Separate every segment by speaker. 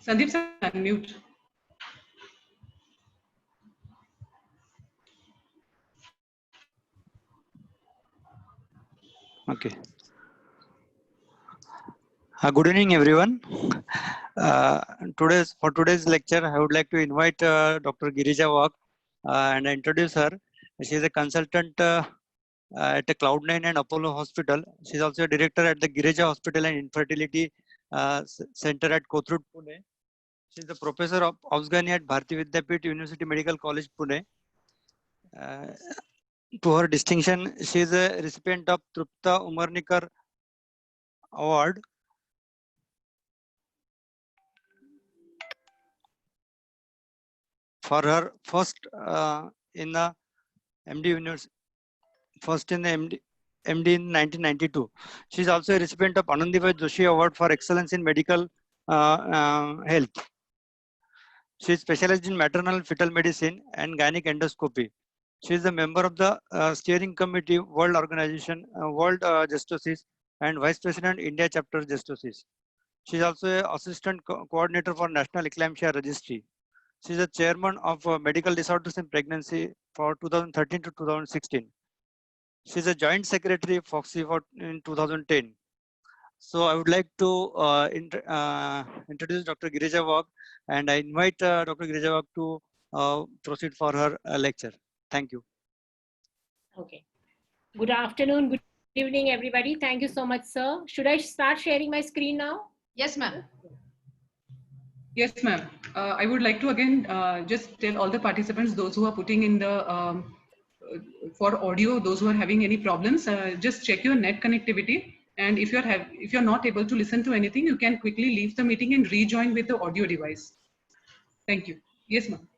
Speaker 1: Sandeep sir, unmute.
Speaker 2: Okay. Good evening, everyone. For today's lecture, I would like to invite Dr. Girija Wag and introduce her. She is a consultant at the Cloud9 and Apollo Hospital. She is also a director at the Girija Hospital and Infertility Center at Kothurud, Pune. She is a professor of Afghani at Bharati Vidyapeeth University Medical College, Pune. To her distinction, she is a recipient of Trupta Umarnikar Award for her first in the MD University, first in the MD in 1992. She is also a recipient of Anandibhai Joshi Award for Excellence in Medical Health. She is specialized in maternal fetal medicine and gynec endoscopy. She is a member of the steering committee World Organization, World Justice, and Vice President India Chapter Justice. She is also an assistant coordinator for National Eclampsia Registry. She is the chairman of Medical Disorders in Pregnancy for 2013 to 2016. She is a joint secretary of FOXI in 2010. So I would like to introduce Dr. Girija Wag, and I invite Dr. Girija Wag to proceed for her lecture. Thank you.
Speaker 3: Okay. Good afternoon, good evening, everybody. Thank you so much, sir. Should I start sharing my screen now?
Speaker 4: Yes, ma'am.
Speaker 1: Yes, ma'am. I would like to again just tell all the participants, those who are putting in the for audio, those who are having any problems, just check your net connectivity. And if you're not able to listen to anything, you can quickly leave the meeting and rejoin with the audio device. Thank you. Yes, ma'am.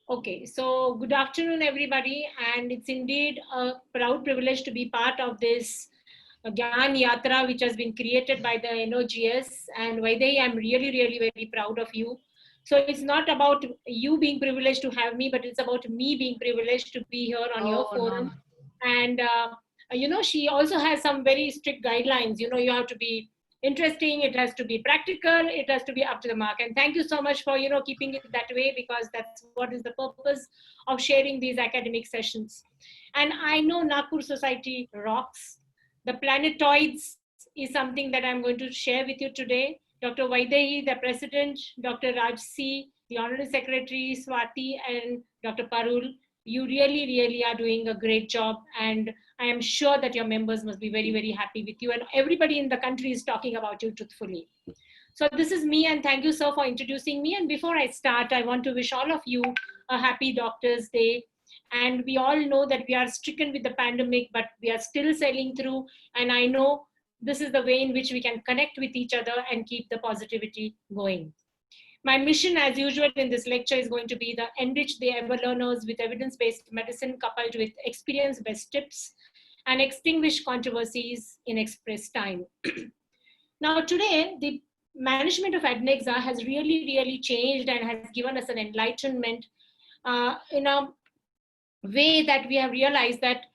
Speaker 3: Okay, so good afternoon, everybody. And it's indeed a proud privilege to be part of this Gyan Yatra, which has been created by the NOGS. And Vaidehi, I'm really, really very proud of you. So it's not about you being privileged to have me, but it's about me being privileged to be here on your forum. No. And, she also has some very strict guidelines. You have to be interesting, it has to be practical, it has to be up to the mark. And thank you so much for keeping it that way, because that's what is the purpose of sharing these academic sessions. And I know Nagpur Society rocks. The planetoids is something that I'm going to share with you today. Dr. Vaidehi, the president, Dr. Raj C, the honorary secretary, Swati, and Dr. Parul, you really, really are doing a great job. And I am sure that your members must be very, very happy with you. And everybody in the country is talking about you truthfully. So this is me, and thank you, sir, for introducing me. And before I start, I want to wish all of you a happy Doctor's Day. And we all know that we are stricken with the pandemic, but we are still sailing through. And I know this is the way in which we can connect with each other and keep the positivity going. My mission, as usual, in this lecture is going to be the enrich the ever learners with evidence-based medicine coupled with experience-based tips and extinguish controversies in express time. Now, today, the management of Adnexa has really, really changed and has given us an enlightenment in a way that we have realized that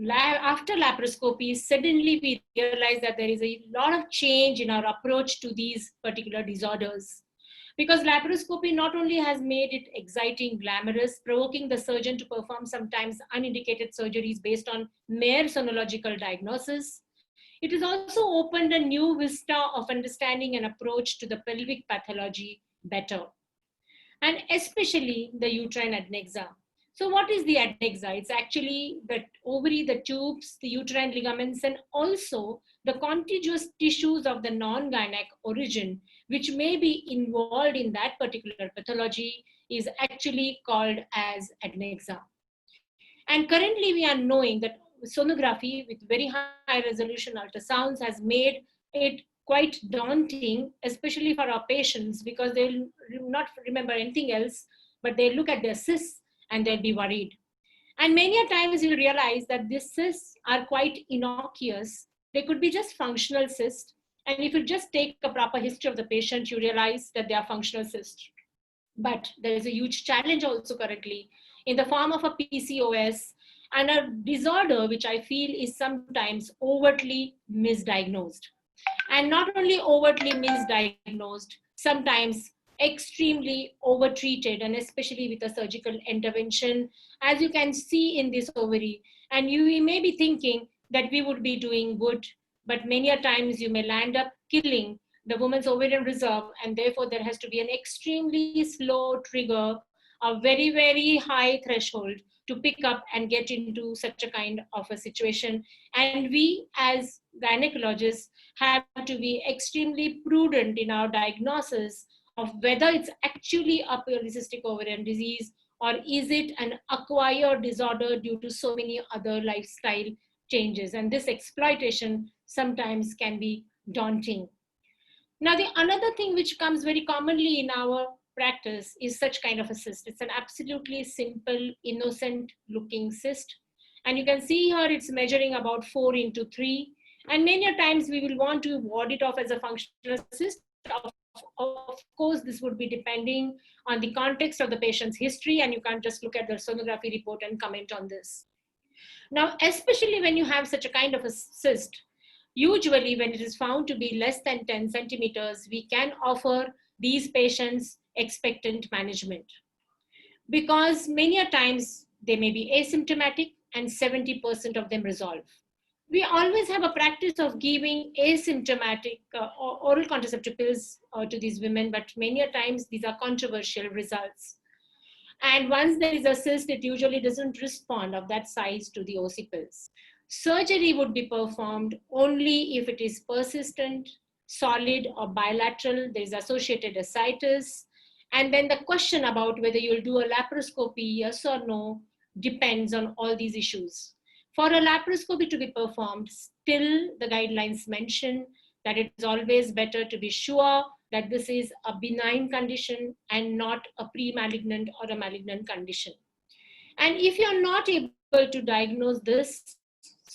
Speaker 3: after laparoscopy, suddenly we realize that there is a lot of change in our approach to these particular disorders. Because laparoscopy not only has made it exciting, glamorous, provoking the surgeon to perform sometimes unindicated surgeries based on mere sonological diagnosis, it has also opened a new vista of understanding and approach to the pelvic pathology better, and especially the uterine adnexa. So what is the adnexa? It's actually the ovary, the tubes, the uterine ligaments, and also the contiguous tissues of the non-gynec origin, which may be involved in that particular pathology, is actually called as adnexa. And currently we are knowing that sonography with very high resolution ultrasounds has made it quite daunting, especially for our patients, because they'll not remember anything else, but they look at their cysts and they'll be worried. And many a times you'll realize that these cysts are quite innocuous. They could be just functional cysts. And if you just take a proper history of the patient, you realize that they are functional cysts. But there is a huge challenge also currently in the form of a PCOS and a disorder which I feel is sometimes overtly misdiagnosed. And not only overtly misdiagnosed, sometimes extremely overtreated, and especially with a surgical intervention, as you can see in this ovary. And you may be thinking that we would be doing good, but many a times you may land up killing the woman's ovarian reserve, and therefore there has to be an extremely slow trigger, a very, very high threshold to pick up and get into such a kind of a situation. And we as gynecologists have to be extremely prudent in our diagnosis of whether it's actually a polycystic ovarian disease or is it an acquired disorder due to so many other lifestyle changes. And this exploitation sometimes can be daunting. Now, the another thing which comes very commonly in our practice is such kind of a cyst. It's an absolutely simple, innocent looking cyst. And you can see here it's measuring about 4x3. And many times we will want to ward it off as a functional cyst. Of course, this would be depending on the context of the patient's history, and you can't just look at the sonography report and comment on this. Now, especially when you have such a kind of a cyst, usually when it is found to be less than 10 centimeters, we can offer these patients expectant management, because many a times they may be asymptomatic and 70% of them resolve. We always have a practice of giving asymptomatic oral contraceptive pills to these women, but many a times these are controversial results. And once there is a cyst, it usually doesn't respond of that size to the OC pills. Surgery would be performed only if it is persistent, solid, or bilateral. There is associated ascites. And then the question about whether you'll do a laparoscopy, yes or no, depends on all these issues. For a laparoscopy to be performed, still the guidelines mention that it is always better to be sure that this is a benign condition and not a pre-malignant or a malignant condition. And if you're not able to diagnose this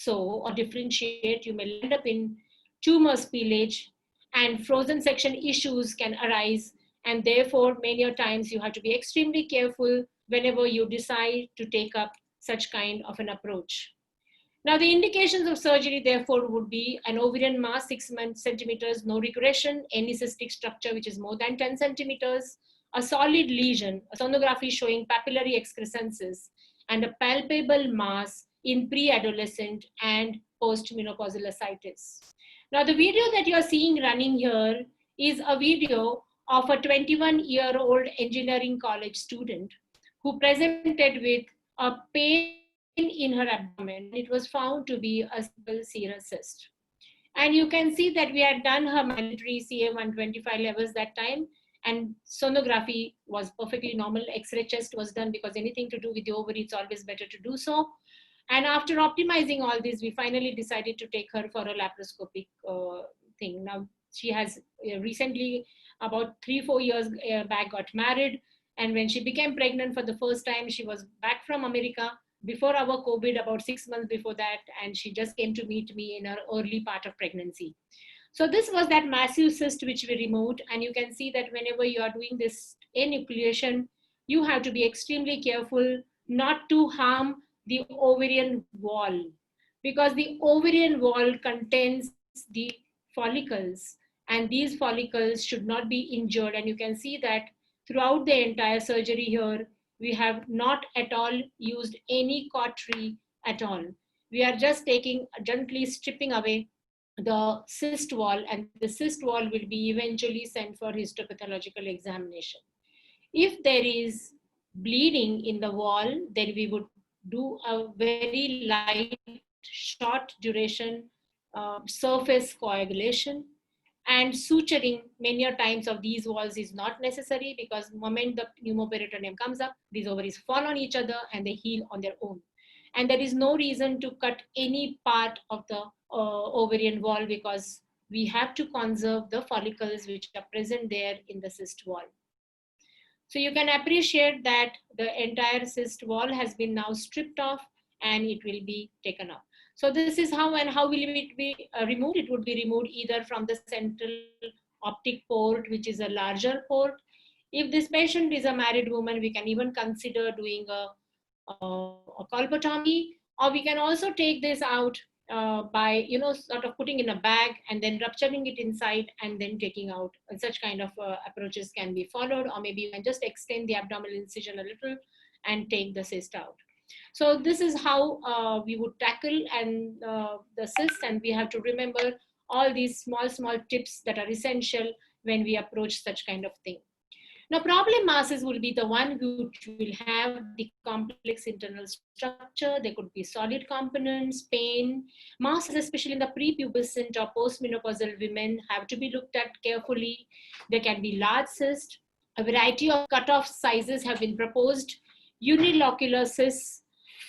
Speaker 3: or differentiate, you may end up in tumor spillage, and frozen section issues can arise. And therefore, many times you have to be extremely careful whenever you decide to take up such kind of an approach. Now, the indications of surgery, therefore, would be an ovarian mass 6 centimeters, no regression, any cystic structure which is more than 10 centimeters, a solid lesion, a sonography showing papillary excrescences, and a palpable mass in pre-adolescent and post-menopausal ascites. Now, the video that you're seeing running here is a video of a 21-year-old engineering college student who presented with a pain in her abdomen. It was found to be a simple serous cyst. And you can see that we had done her mandatory CA-125 levels that time, and sonography was perfectly normal. X-ray chest was done because anything to do with the ovary, it's always better to do so. And after optimizing all this, we finally decided to take her for a laparoscopic thing. Now, she has recently, about 3-4 years back, got married. And when she became pregnant for the first time, she was back from America before our COVID, about 6 months before that. And she just came to meet me in her early part of pregnancy. So this was that massive cyst which we removed. And you can see that whenever you are doing this enucleation, you have to be extremely careful not to harm the ovarian wall, because the ovarian wall contains the follicles, and these follicles should not be injured. And you can see that throughout the entire surgery here, we have not at all used any cautery at all. We are just gently stripping away the cyst wall, and the cyst wall will be eventually sent for histopathological examination. If there is bleeding in the wall, then we would do a very light, short duration surface coagulation. And suturing many times of these walls is not necessary, because the moment the pneumoperitoneum comes up, these ovaries fall on each other and they heal on their own. And there is no reason to cut any part of the ovarian wall, because we have to conserve the follicles which are present there in the cyst wall. So you can appreciate that the entire cyst wall has been now stripped off and it will be taken off. So this is how will it be removed. It would be removed either from the central optic port, which is a larger port. If this patient is a married woman, we can even consider doing a colpotomy, or we can also take this out by, sort of putting in a bag and then rupturing it inside and then taking out. And such kind of approaches can be followed, or maybe you can just extend the abdominal incision a little and take the cyst out. So this is how we would tackle the cyst, and we have to remember all these small tips that are essential when we approach such kind of thing. Now, problem masses will be the one which will have the complex internal structure. There could be solid components, pain. Masses, especially in the prepubescent or postmenopausal women, have to be looked at carefully. There can be large cysts. A variety of cutoff sizes have been proposed. Unilocular cysts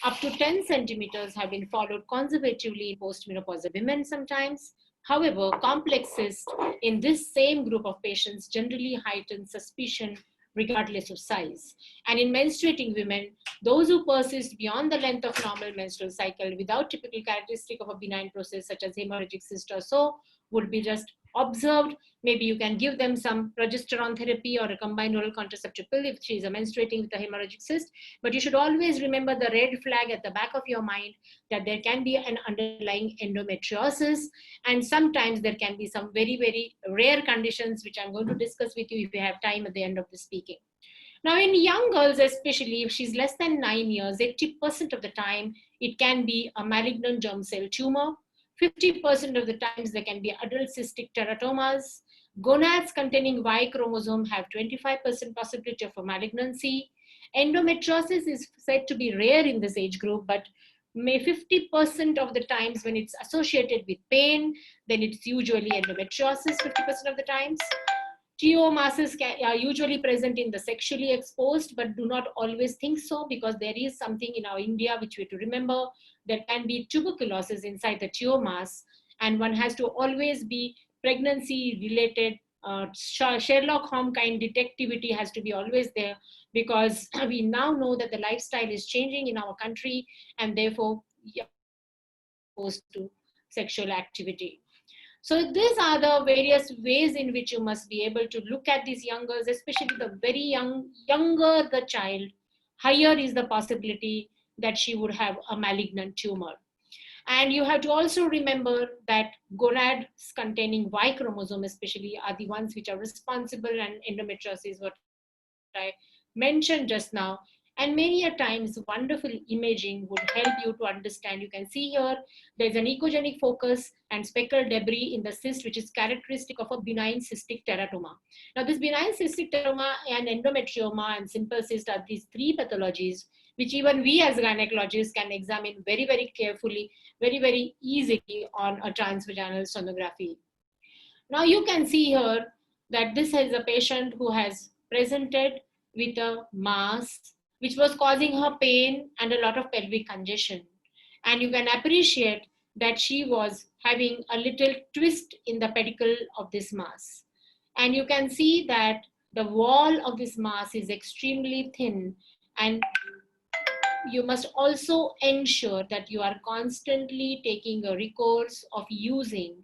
Speaker 3: up to 10 centimeters have been followed conservatively in postmenopausal women sometimes. However, complex cysts in this same group of patients generally heighten suspicion regardless of size. And in menstruating women, those who persist beyond the length of normal menstrual cycle without typical characteristic of a benign process such as hemorrhagic cyst or so would be just observed. Maybe you can give them some progesterone therapy or a combined oral contraceptive pill if she is menstruating with a hemorrhagic cyst. But you should always remember the red flag at the back of your mind that there can be an underlying endometriosis, and sometimes there can be some very, very rare conditions which I'm going to discuss with you if we have time at the end of the speaking. Now, in young girls, especially if she's less than 9 years, 80% of the time, it can be a malignant germ cell tumor. 50% of the times there can be adult cystic teratomas. Gonads containing Y chromosome have 25% possibility of a malignancy. Endometriosis is said to be rare in this age group, but 50% of the times when it's associated with pain, then it's usually endometriosis 50% of the times. TO masses are usually present in the sexually exposed, but do not always think so, because there is something in our India which we have to remember. There can be tuberculosis inside the TO mass, and one has to always be pregnancy related. Sherlock Holmes kind detectivity has to be always there, because we now know that the lifestyle is changing in our country, and therefore opposed to sexual activity. So these are the various ways in which you must be able to look at these young girls, especially the very younger the child, higher is the possibility that she would have a malignant tumor. And you have to also remember that gonads containing Y chromosome especially are the ones which are responsible, and endometriosis, what I mentioned just now. And many a times wonderful imaging would help you to understand. You can see here, there's an echogenic focus and speckled debris in the cyst, which is characteristic of a benign cystic teratoma. Now this benign cystic teratoma and endometrioma and simple cyst are these three pathologies which even we as gynecologists can examine very, very carefully, very, very easily on a transvaginal sonography. Now you can see here that this is a patient who has presented with a mass which was causing her pain and a lot of pelvic congestion. And you can appreciate that she was having a little twist in the pedicle of this mass. And you can see that the wall of this mass is extremely thin, and you must also ensure that you are constantly taking a recourse of using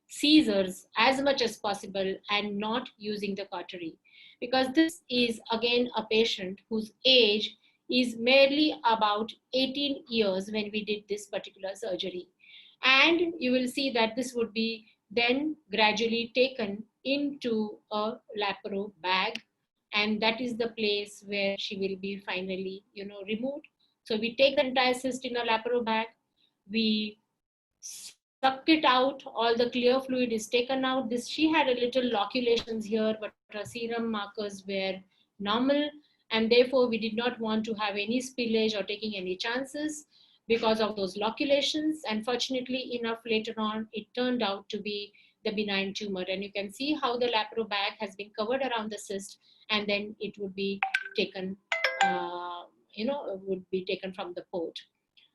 Speaker 3: scissors as much as possible and not using the cautery, because this is again a patient whose age is merely about 18 years when we did this particular surgery. And you will see that this would be then gradually taken into a lapro bag, and that is the place where she will be finally, removed. So we take the entire cyst in a lapro bag, we suck it out, all the clear fluid is taken out. She had a little loculations here, but her serum markers were normal, and therefore we did not want to have any spillage or taking any chances because of those loculations. And fortunately enough, later on, it turned out to be the benign tumor. And you can see how the lapro bag has been covered around the cyst, and then it would be taken, would be taken from the port.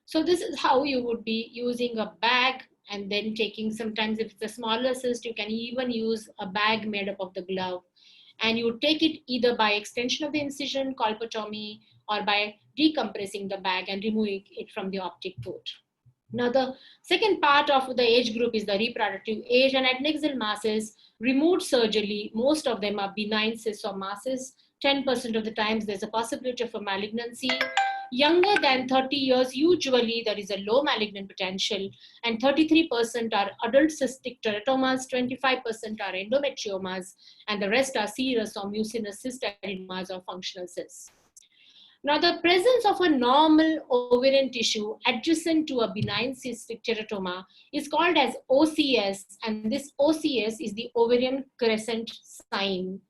Speaker 3: So this is how you would be using a bag, and then taking, sometimes if it's a smaller cyst, you can even use a bag made up of the glove. And you take it either by extension of the incision, colpotomy, or by decompressing the bag and removing it from the optic port. Now, the second part of the age group is the reproductive age, and adnexal masses removed surgically. Most of them are benign cysts or masses. 10% of the times there's a possibility of a malignancy. younger than 30 years, usually there is a low malignant potential, and 33% are adult cystic teratomas, 25% are endometriomas, and the rest are serous or mucinous cyst adenomas or functional cysts. Now, the presence of a normal ovarian tissue adjacent to a benign cystic teratoma is called as OCS, and this OCS is the ovarian crescent sign.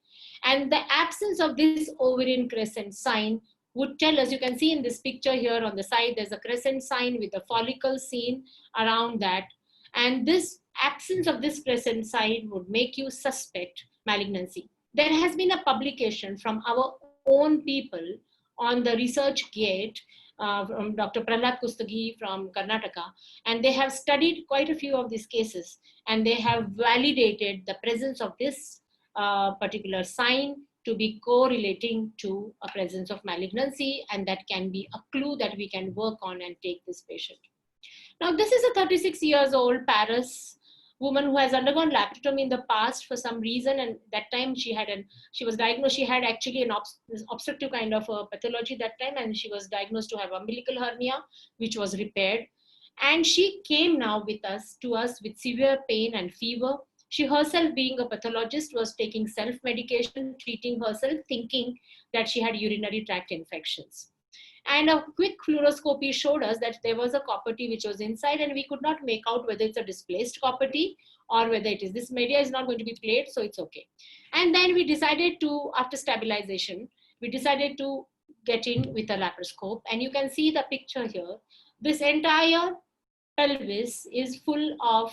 Speaker 3: And the absence of this ovarian crescent sign would tell us, you can see in this picture here on the side, there's a crescent sign with a follicle seen around that. And this absence of this crescent sign would make you suspect malignancy. There has been a publication from our own people on the ResearchGate from Dr. Prahlad Kustagi from Karnataka, and they have studied quite a few of these cases, and they have validated the presence of this particular sign to be correlating to a presence of malignancy, and that can be a clue that we can work on and take this patient. Now, this is a 36 years old Paris woman who has undergone laparotomy in the past for some reason, and that time she was diagnosed, she had actually an obstructive kind of a pathology that time, and she was diagnosed to have umbilical hernia, which was repaired. And she came now to us with severe pain and fever. She herself, being a pathologist, was taking self-medication, treating herself, thinking that she had urinary tract infections. And a quick fluoroscopy showed us that there was a copper T which was inside, and we could not make out whether it's a displaced copper T or whether it is. This media is not going to be played, so it's okay. And then we decided to, after stabilization, we decided to get in with a laparoscope. And you can see the picture here. This entire pelvis is full of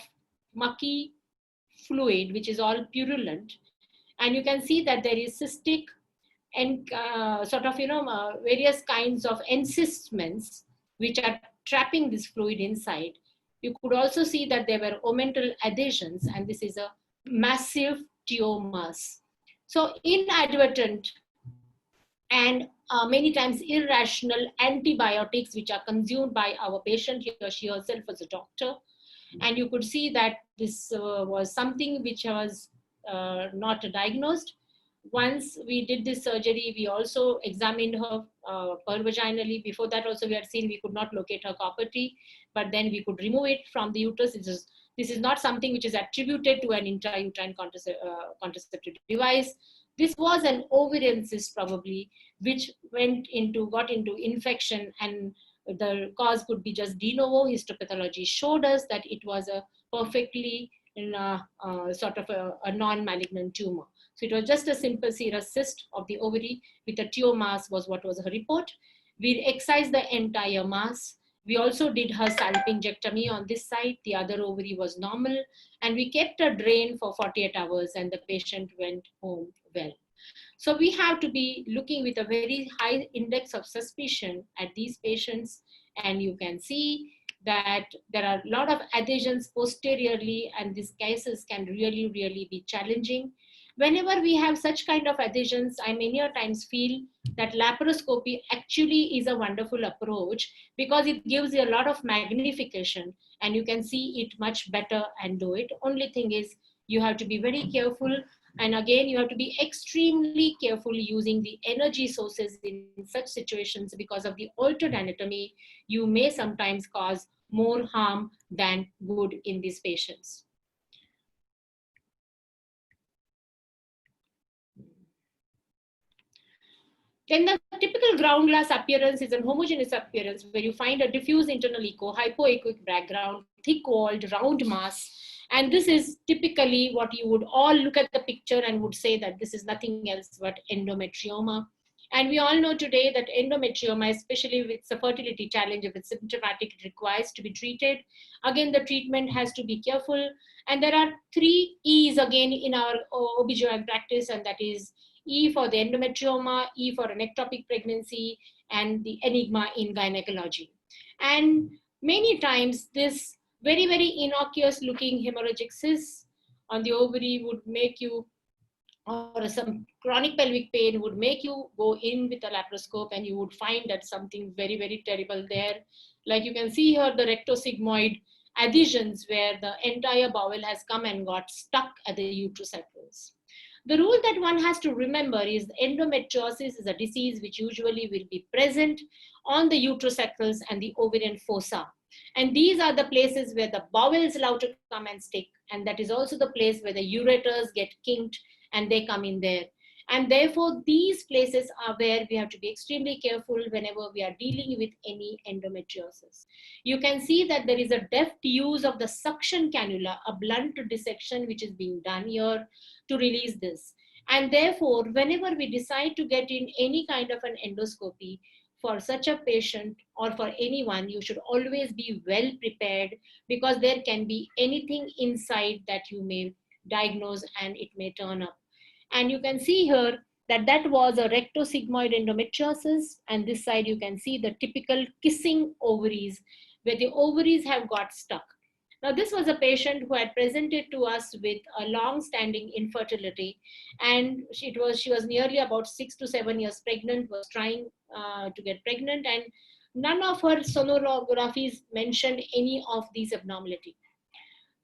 Speaker 3: mucky fluid, which is all purulent. And you can see that there is cystic and various kinds of encystments which are trapping this fluid inside. You could also see that there were omental adhesions, and this is a massive tiomas. So inadvertent and many times irrational antibiotics which are consumed by our patient here. She herself was a doctor, and you could see that this was something which was not diagnosed. Once we did this surgery, we also examined her pervaginally. Before that also we had seen we could not locate her copper T, but then we could remove it from the uterus. This is not something which is attributed to an intrauterine contraceptive device. This was an ovarian cyst probably, which got into infection, and the cause could be just de novo. Histopathology showed us that it was a perfectly sort of a non-malignant tumor. So it was just a simple serous cyst of the ovary with a tiomas was what was her report. We excised the entire mass. We also did her salpingectomy on this side. The other ovary was normal, and we kept a drain for 48 hours, and the patient went home well. So we have to be looking with a very high index of suspicion at these patients, and you can see that there are a lot of adhesions posteriorly, and these cases can really, really be challenging. Whenever we have such kind of adhesions, I many times feel that laparoscopy actually is a wonderful approach because it gives you a lot of magnification and you can see it much better and do it. Only thing is you have to be very careful, and again you have to be extremely careful using the energy sources in such situations. Because of the altered anatomy, you may sometimes cause more harm than good in these patients. Then the typical ground glass appearance is an homogeneous appearance where you find a diffuse internal echo, hypoechoic background, thick walled, round mass. And this is typically what you would all look at the picture and would say that this is nothing else but endometrioma. And we all know today that endometrioma, especially with the fertility challenge, if it's symptomatic, it requires to be treated. Again, the treatment has to be careful. And there are 3 E's again in our OBGYN practice, and that is E for the endometrioma, E for an ectopic pregnancy, and the enigma in gynecology. And many times this very, very innocuous looking hemorrhagic cyst on the ovary would make you, or some chronic pelvic pain would make you go in with a laparoscope, and you would find that something very, very terrible there. Like you can see here, the rectosigmoid adhesions where the entire bowel has come and got stuck at the uterus at once. The rule that one has to remember is endometriosis is a disease which usually will be present on the uterosacrals and the ovarian fossa. And these are the places where the bowels love to come and stick. And that is also the place where the ureters get kinked and they come in there. And therefore, these places are where we have to be extremely careful whenever we are dealing with any endometriosis. You can see that there is a deft use of the suction cannula, a blunt dissection which is being done here to release this. And therefore, whenever we decide to get in any kind of an endoscopy for such a patient or for anyone, you should always be well prepared, because there can be anything inside that you may diagnose and it may turn up. And you can see here that that was a rectosigmoid endometriosis. And this side you can see the typical kissing ovaries, where the ovaries have got stuck. Now, this was a patient who had presented to us with a long-standing infertility, and she was nearly about 6 to 7 years pregnant, was trying to get pregnant, and none of her sonographies mentioned any of these abnormalities.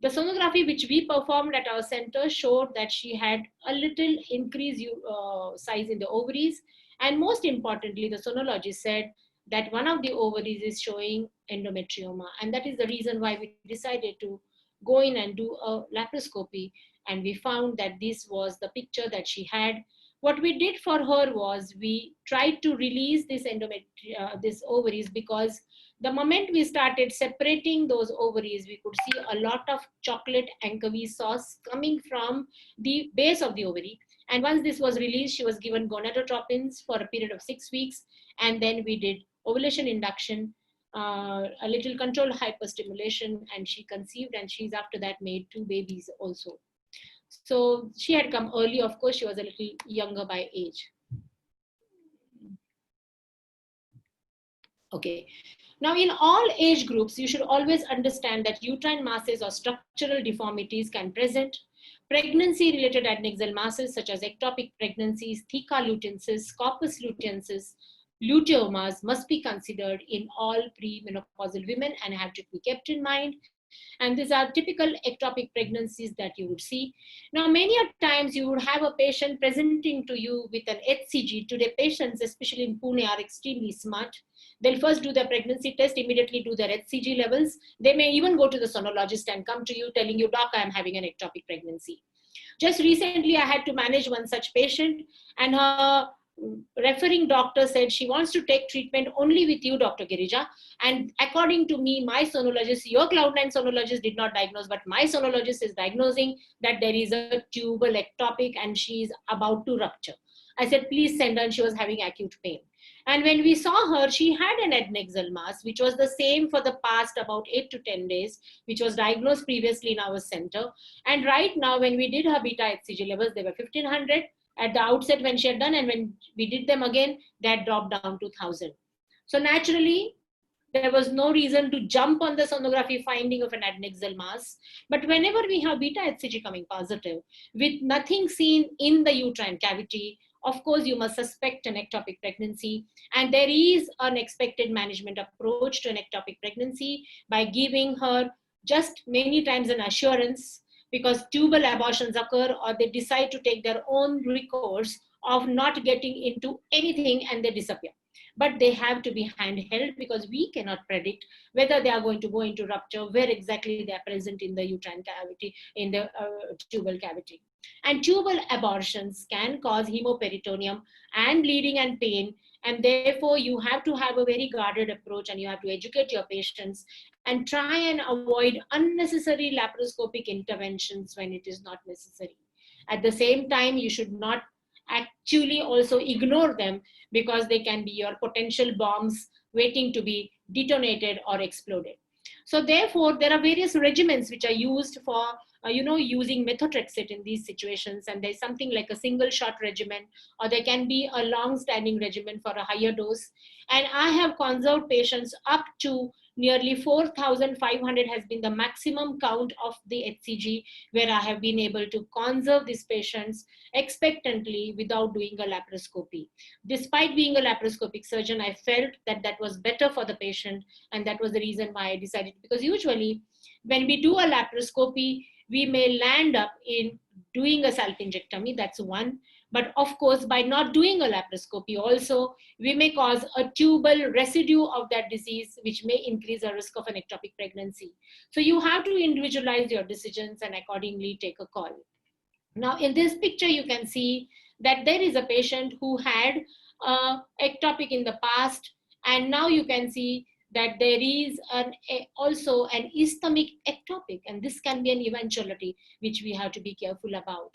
Speaker 3: The sonography which we performed at our center showed that she had a little increased size in the ovaries, and most importantly, the sonologist said that one of the ovaries is showing endometrioma, and that is the reason why we decided to go in and do a laparoscopy, and we found that this was the picture that she had. What we did for her was we tried to release this this ovaries, because the moment we started separating those ovaries, we could see a lot of chocolate anchovy sauce coming from the base of the ovary. And once this was released, she was given gonadotropins for a period of 6 weeks. And then we did ovulation induction, a little controlled hyperstimulation, and she conceived, and she's after that made 2 babies also. So she had come early. Of course, she was a little younger by age. Okay. Now, in all age groups, you should always understand that uterine masses or structural deformities can present. Pregnancy-related adnexal masses such as ectopic pregnancies, theca lutensis, corpus luteensis, luteomas must be considered in all premenopausal women and have to be kept in mind. And these are typical ectopic pregnancies that you would see. Now, many a times you would have a patient presenting to you with an HCG. Today, patients, especially in Pune, are extremely smart. They'll first do their pregnancy test, immediately do their HCG levels. They may even go to the sonologist and come to you telling you, "Doc, I'm having an ectopic pregnancy." Just recently, I had to manage one such patient, and her referring doctor said she wants to take treatment only with you, Dr. Girija. And according to me, my sonologist, your Cloud9 sonologist did not diagnose, but my sonologist is diagnosing that there is a tubal ectopic and she is about to rupture. I said, please send her, and she was having acute pain. And when we saw her, she had an adnexal mass, which was the same for the past about 8 to 10 days, which was diagnosed previously in our center. And right now, when we did her beta HCG levels, they were 1500 at the outset when she had done, and when we did them again, they had dropped down to 1000. So naturally, there was no reason to jump on the sonography finding of an adnexal mass. But whenever we have beta HCG coming positive, with nothing seen in the uterine cavity, of course, you must suspect an ectopic pregnancy. And there is an expected management approach to an ectopic pregnancy by giving her just many times an assurance, because tubal abortions occur, or they decide to take their own recourse of not getting into anything and they disappear. But they have to be handheld, because we cannot predict whether they are going to go into rupture, where exactly they are present in the uterine cavity, in the tubal cavity. And tubal abortions can cause hemoperitoneum and bleeding and pain. And therefore, you have to have a very guarded approach, and you have to educate your patients and try and avoid unnecessary laparoscopic interventions when it is not necessary. At the same time, you should not actually also ignore them, because they can be your potential bombs waiting to be detonated or exploded. So therefore, there are various regimens which are used for using methotrexate in these situations, and there's something like a single shot regimen, or there can be a long-standing regimen for a higher dose. And I have conserved patients up to nearly 4,500 has been the maximum count of the HCG, where I have been able to conserve these patients expectantly without doing a laparoscopy. Despite being a laparoscopic surgeon, I felt that that was better for the patient, and that was the reason why I decided, because usually when we do a laparoscopy, we may land up in doing a salpingectomy. That's one. But of course, by not doing a laparoscopy also, we may cause a tubal residue of that disease, which may increase the risk of an ectopic pregnancy. So you have to individualize your decisions and accordingly take a call. Now, in this picture, you can see that there is a patient who had ectopic in the past, and now you can see that there is also an ischemic ectopic, and this can be an eventuality which we have to be careful about.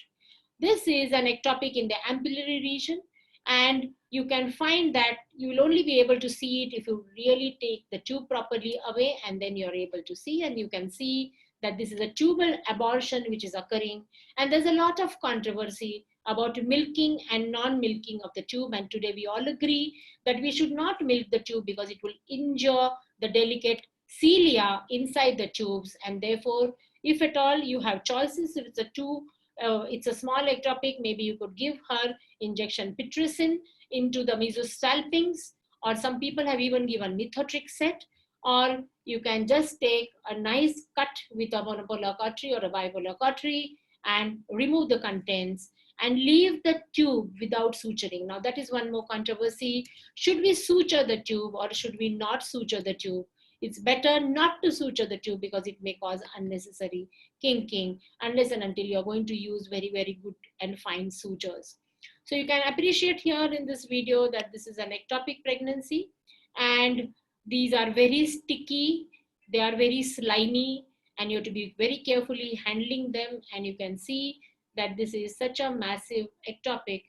Speaker 3: This is an ectopic in the ampullary region, and you can find that you will only be able to see it if you really take the tube properly away, and then you're able to see, and you can see that this is a tubal abortion which is occurring. And there's a lot of controversy about milking and non-milking of the tube. And today we all agree that we should not milk the tube because it will injure the delicate cilia inside the tubes. And therefore, if at all you have choices, if it's a small ectopic, maybe you could give her injection pitricin into the mesosalpinx, or some people have even given methotrexate, or you can just take a nice cut with a monopolar cautery or a bipolar cautery and remove the contents and leave the tube without suturing. Now that is one more controversy. Should we suture the tube or should we not suture the tube? It's better not to suture the tube because it may cause unnecessary kinking unless and until you're going to use very, very good and fine sutures. So you can appreciate here in this video that this is an ectopic pregnancy, and these are very sticky, they are very slimy, and you have to be very carefully handling them. And you can see that this is such a massive ectopic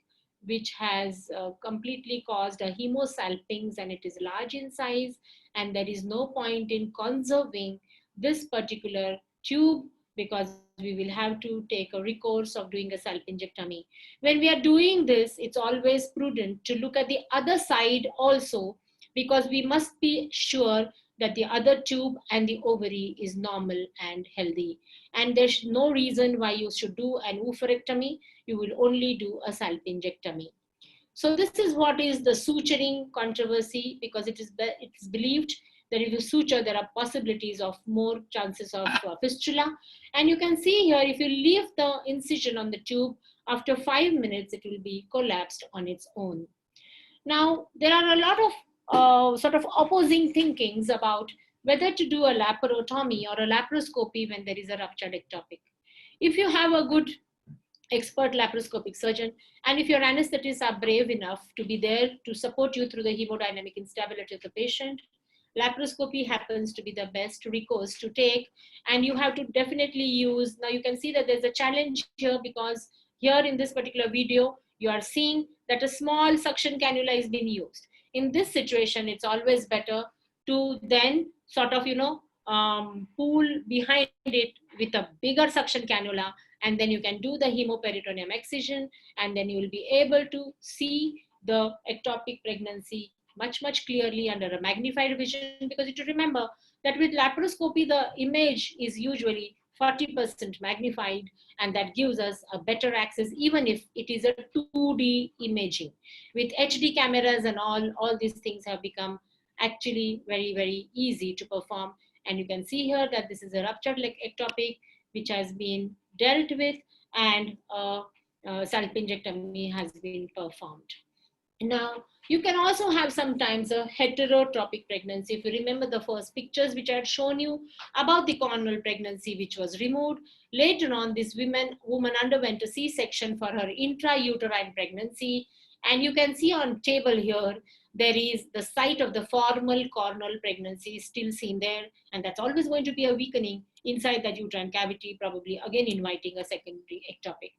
Speaker 3: which has completely caused a hemosalpinx, and it is large in size, and there is no point in conserving this particular tube because we will have to take a recourse of doing a salpingectomy. When we are doing this, it's always prudent to look at the other side also, because we must be sure that the other tube and the ovary is normal and healthy. And there's no reason why you should do an oophorectomy. You will only do a salpingectomy. So this is what is the suturing controversy, because it is believed that if you suture, there are possibilities of more chances of fistula. And you can see here, if you leave the incision on the tube, after 5 minutes, it will be collapsed on its own. Now, there are a lot of sort of opposing thinkings about whether to do a laparotomy or a laparoscopy when there is a ruptured ectopic. If you have a good expert laparoscopic surgeon, and if your anesthetists are brave enough to be there to support you through the hemodynamic instability of the patient, laparoscopy happens to be the best recourse to take. And you have to definitely use, now you can see that there's a challenge here, because here in this particular video, you are seeing that a small suction cannula is being used. In this situation, it's always better to then sort of, pull behind it with a bigger suction cannula, and then you can do the hemoperitoneum excision, and then you will be able to see the ectopic pregnancy much, much clearly under a magnified vision, because you have to remember that with laparoscopy, the image is usually 40% magnified, and that gives us a better access, even if it is a 2D imaging. With HD cameras and all these things have become actually very, very easy to perform. And you can see here that this is a ruptured ectopic which has been dealt with, and salpingectomy has been performed. Now, you can also have sometimes a heterotropic pregnancy. If you remember the first pictures which I had shown you about the cornwall pregnancy which was removed, later on this woman underwent a C-section for her intrauterine pregnancy. And you can see on table here, there is the site of the formal cornwall pregnancy still seen there. And that's always going to be a weakening inside that uterine cavity, probably again inviting a secondary ectopic.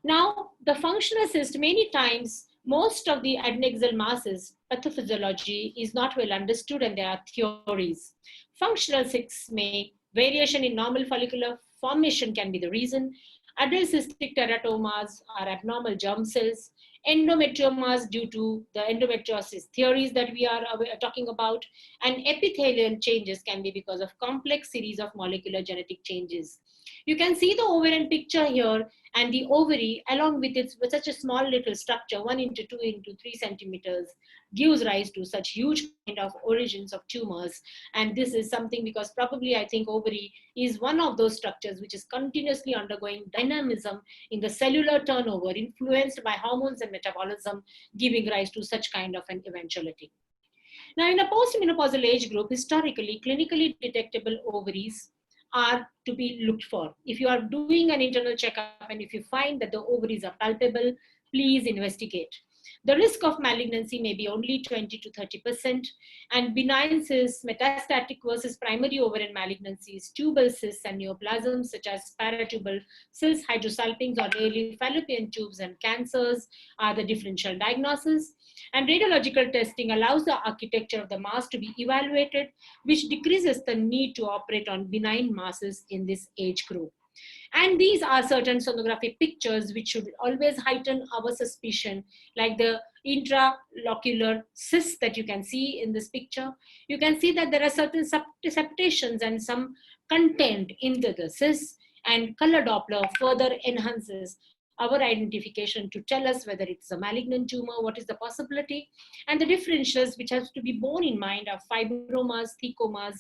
Speaker 3: Now, the functional cyst, many times, most of the adnexal masses pathophysiology is not well understood, and there are theories. Functional cysts may, variation in normal follicular formation can be the reason. Adult cystic teratomas are abnormal germ cells. endometriomas due to the endometriosis theories that we are talking about, and epithelial changes can be because of complex series of molecular genetic changes. You can see the ovarian picture here, and the ovary, along with its with such a small little structure, 1 into 2 into 3 centimeters, gives rise to such huge kind of origins of tumors. And this is something because probably I think ovary is one of those structures which is continuously undergoing dynamism in the cellular turnover, influenced by hormones and metabolism, giving rise to such kind of an eventuality. Now, in a postmenopausal age group, historically, clinically detectable ovaries are to be looked for. If you are doing an internal checkup and if you find that the ovaries are palpable, please investigate. The risk of malignancy may be only 20 to 30%, and benign cysts, metastatic versus primary ovarian malignancies, tubal cysts and neoplasms such as paratubal cysts, hydrosalpinx or rarely fallopian tubes and cancers are the differential diagnosis. And radiological testing allows the architecture of the mass to be evaluated, which decreases the need to operate on benign masses in this age group. And these are certain sonography pictures which should always heighten our suspicion, like the intralocular cysts that you can see in this picture. You can see that there are certain septations and some content in the cysts, and color Doppler further enhances our identification to tell us whether it's a malignant tumor, what is the possibility. And the differentials which has to be borne in mind are fibromas, thecomas,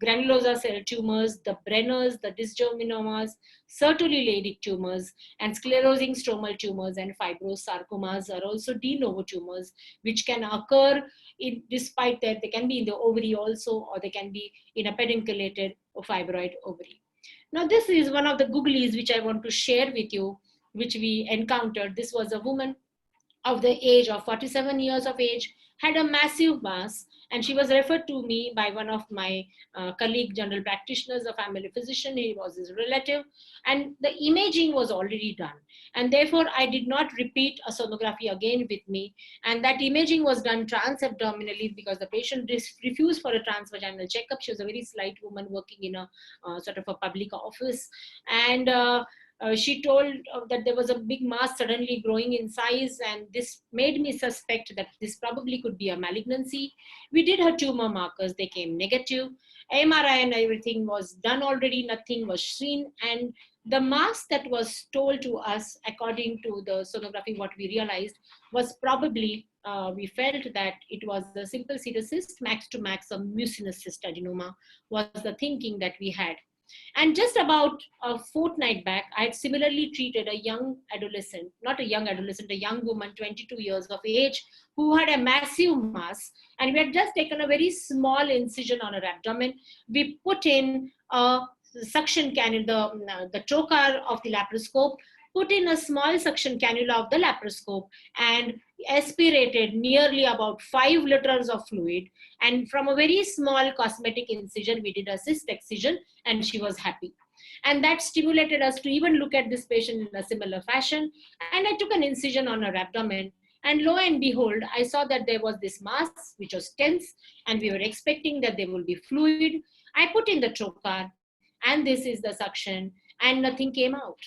Speaker 3: granulosa cell tumors, the Brenners, the dysgerminomas, sertoli-Leydig tumors, and sclerosing stromal tumors and fibrosarcomas are also de novo tumors, which can occur despite that they can be in the ovary also, or they can be in a pedunculated or fibroid ovary. Now, this is one of the googlies which I want to share with you, which we encountered. This was a woman of the age of 47 years of age, had a massive mass, and she was referred to me by one of my colleague general practitioners, a family physician. He was his relative, and the imaging was already done. And therefore, I did not repeat a sonography again with me. And that imaging was done transabdominally because the patient refused for a transvaginal checkup. She was a very slight woman working in a sort of a public office. And she told that there was a big mass suddenly growing in size, and this made me suspect that this probably could be a malignancy. We did her tumor markers, they came negative. MRI and everything was done already, nothing was seen, and the mass that was told to us, according to the sonography, what we realized was probably, we felt that it was a simple serous cyst, max to max a mucinous cyst adenoma was the thinking that we had. And just about a fortnight back, I had similarly treated a young adolescent, not a young adolescent, a young woman, 22 years of age, who had a massive mass. And we had just taken a very small incision on her abdomen. We put in a suction cannula, the trocar of the laparoscope, put in a small suction cannula of the laparoscope, and aspirated nearly about 5 liters of fluid. And from a very small cosmetic incision, we did a cyst excision, and she was happy. And that stimulated us to even look at this patient in a similar fashion. And I took an incision on her abdomen, and lo and behold, I saw that there was this mass which was tense, and we were expecting that there will be fluid. I put in the trocar, and this is the suction, and nothing came out.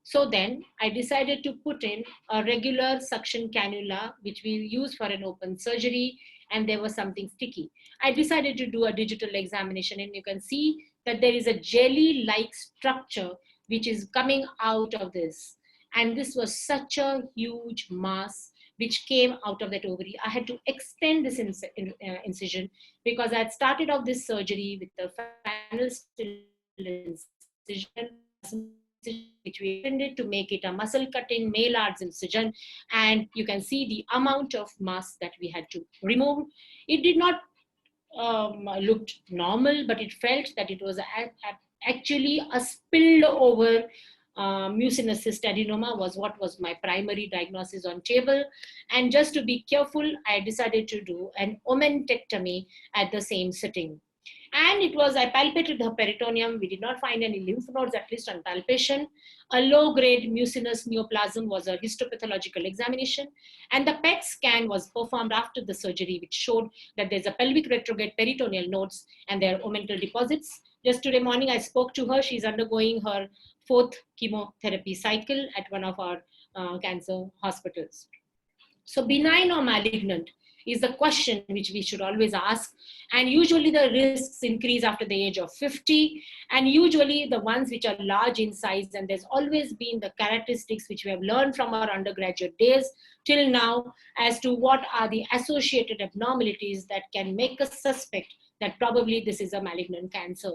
Speaker 3: So then I decided to put in a regular suction cannula, which we use for an open surgery, and there was something sticky. I decided to do a digital examination, and you can see that there is a jelly-like structure which is coming out of this. And this was such a huge mass which came out of that ovary. I had to extend this incision because I had started off this surgery with the final incision, which we intended to make it a muscle cutting Maillard's incision, and you can see the amount of mass that we had to remove. It did not look normal, but it felt that it was actually a spilled over mucinous cyst adenoma was what was my primary diagnosis on table. And just to be careful, I decided to do an omentectomy at the same sitting. And it was, I palpated the peritoneum. We did not find any lymph nodes, at least on palpation. A low-grade mucinous neoplasm was a histopathological examination. And the PET scan was performed after the surgery, which showed that there's a pelvic retrograde peritoneal nodes and there are omental deposits. Just today morning, I spoke to her. She's undergoing her 4th chemotherapy cycle at one of our cancer hospitals. So benign or malignant is the question which we should always ask. And usually the risks increase after the age of 50. And usually the ones which are large in size, and there's always been the characteristics which we have learned from our undergraduate days till now as to what are the associated abnormalities that can make us suspect that probably this is a malignant cancer.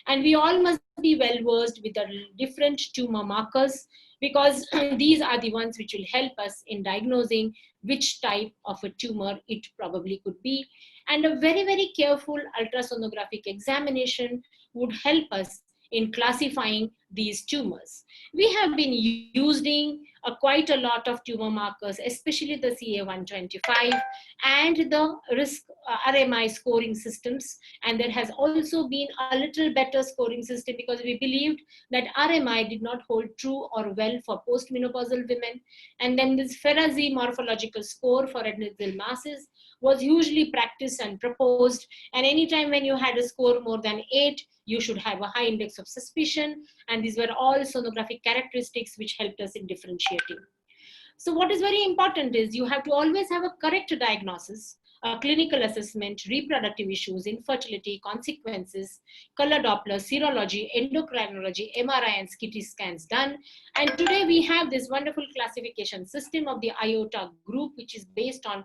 Speaker 3: And we all must be well versed with the different tumor markers, because these are the ones which will help us in diagnosing which type of a tumor it probably could be. And a very, very careful ultrasonographic examination would help us in classifying these tumors. We have been using quite a lot of tumor markers, especially the CA125 and the risk RMI scoring systems. And there has also been a little better scoring system because we believed that RMI did not hold true or well for postmenopausal women. And then this Ferazi morphological score for adnexal masses was hugely practiced and proposed. And anytime when you had a score more than 8, you should have a high index of suspicion. And these were all sonographic characteristics which helped us in differentiating. So what is very important is you have to always have a correct diagnosis, clinical assessment, reproductive issues, infertility, consequences, color Doppler, serology, endocrinology, MRI and CT scans done. And today we have this wonderful classification system of the IOTA group, which is based on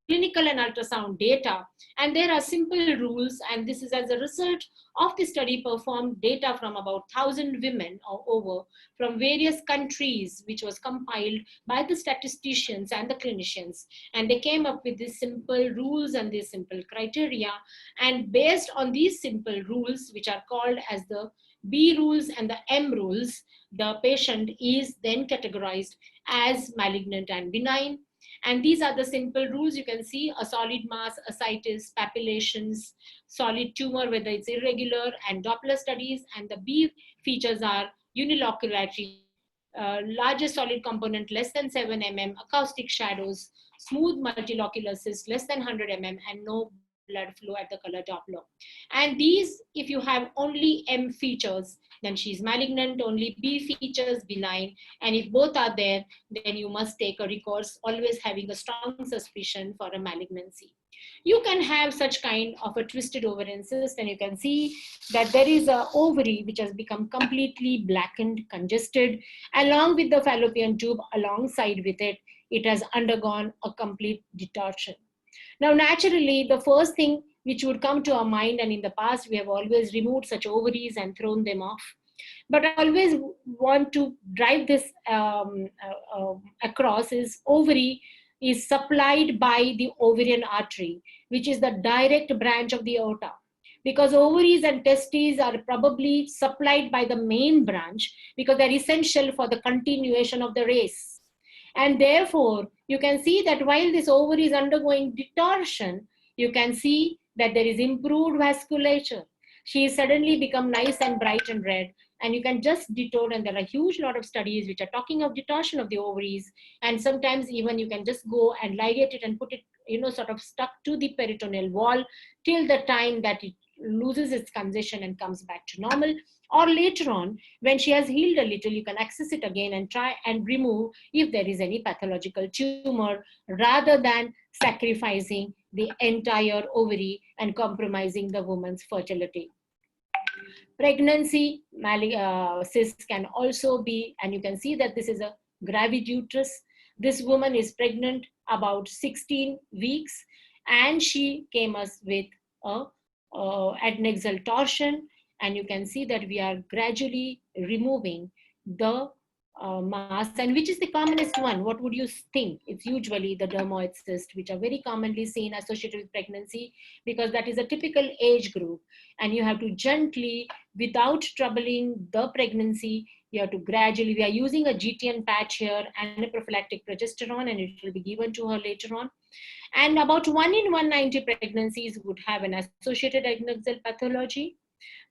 Speaker 3: clinical and ultrasound data. And there are simple rules, and this is as a result of the study performed data from about 1,000 women or over from various countries, which was compiled by the statisticians and the clinicians. And they came up with these simple rules and these simple criteria. And based on these simple rules, which are called as the B rules and the M rules, the patient is then categorized as malignant and benign. And these are the simple rules. You can see a solid mass, ascites, papillations, solid tumor, whether it's irregular, and Doppler studies. And the B features are unilocularity, largest solid component less than 7 mm, acoustic shadows, smooth multilocular cyst less than 100 mm, and no blood flow at the color Doppler. And these, if you have only M features, then she's malignant, only B features, benign. And if both are there, then you must take a recourse, always having a strong suspicion for a malignancy. You can have such kind of a twisted ovarian cyst, and you can see that there is an ovary which has become completely blackened, congested, along with the fallopian tube alongside with it. It has undergone a complete detortion. Now, naturally, the first thing which would come to our mind, and in the past, we have always removed such ovaries and thrown them off. But I always want to drive this across is ovary is supplied by the ovarian artery, which is the direct branch of the aorta. Because ovaries and testes are probably supplied by the main branch because they're essential for the continuation of the race. And therefore, you can see that while this ovary is undergoing detortion, you can see that there is improved vasculature. She has suddenly become nice and bright and red. And you can just detort, and there are a huge lot of studies which are talking of detortion of the ovaries. And sometimes even you can just go and ligate it and put it, sort of stuck to the peritoneal wall till the time that it loses its congestion and comes back to normal. Or later on, when she has healed a little, you can access it again and try and remove if there is any pathological tumor, rather than sacrificing the entire ovary and compromising the woman's fertility. Pregnancy cysts can also be, and you can see that this is a gravid uterus. This woman is pregnant about 16 weeks, and she came us with a adnexal torsion. And you can see that we are gradually removing the mass. And which is the commonest one? What would you think? It's usually the dermoid cyst, which are very commonly seen associated with pregnancy, because that is a typical age group. And you have to gently, without troubling the pregnancy, you have to gradually, we are using a GTN patch here and a prophylactic progesterone, and it will be given to her later on. And about 1 in 190 pregnancies would have an associated adnexal pathology.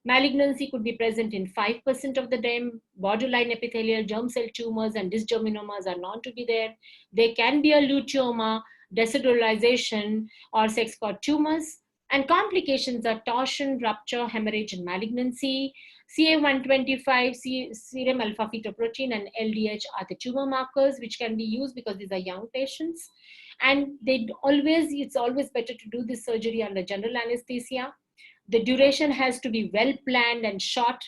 Speaker 3: Malignancy could be present in 5% of the them. Borderline epithelial germ cell tumors and dysgerminomas are known to be there. There can be a luteoma, desideralization, or sex cord tumors. And complications are torsion, rupture, hemorrhage, and malignancy. CA125, serum alpha fetoprotein, and LDH are the tumor markers which can be used because these are young patients. And it's always better to do this surgery under general anesthesia. The duration has to be well planned and short.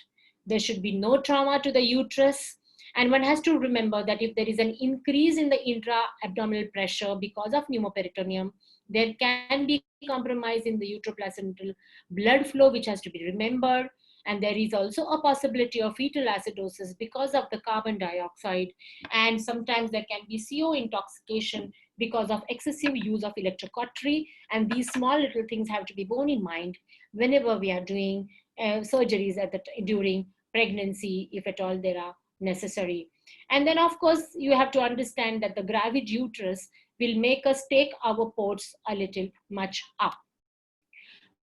Speaker 3: There should be no trauma to the uterus. And one has to remember that if there is an increase in the intra-abdominal pressure because of pneumoperitoneum, there can be compromise in the uteroplacental blood flow, which has to be remembered. And there is also a possibility of fetal acidosis because of the carbon dioxide. And sometimes there can be CO intoxication because of excessive use of electrocautery. And these small little things have to be borne in mind whenever we are doing surgeries during pregnancy, if at all there are necessary. And then, of course, you have to understand that the gravid uterus will make us take our ports a little much up.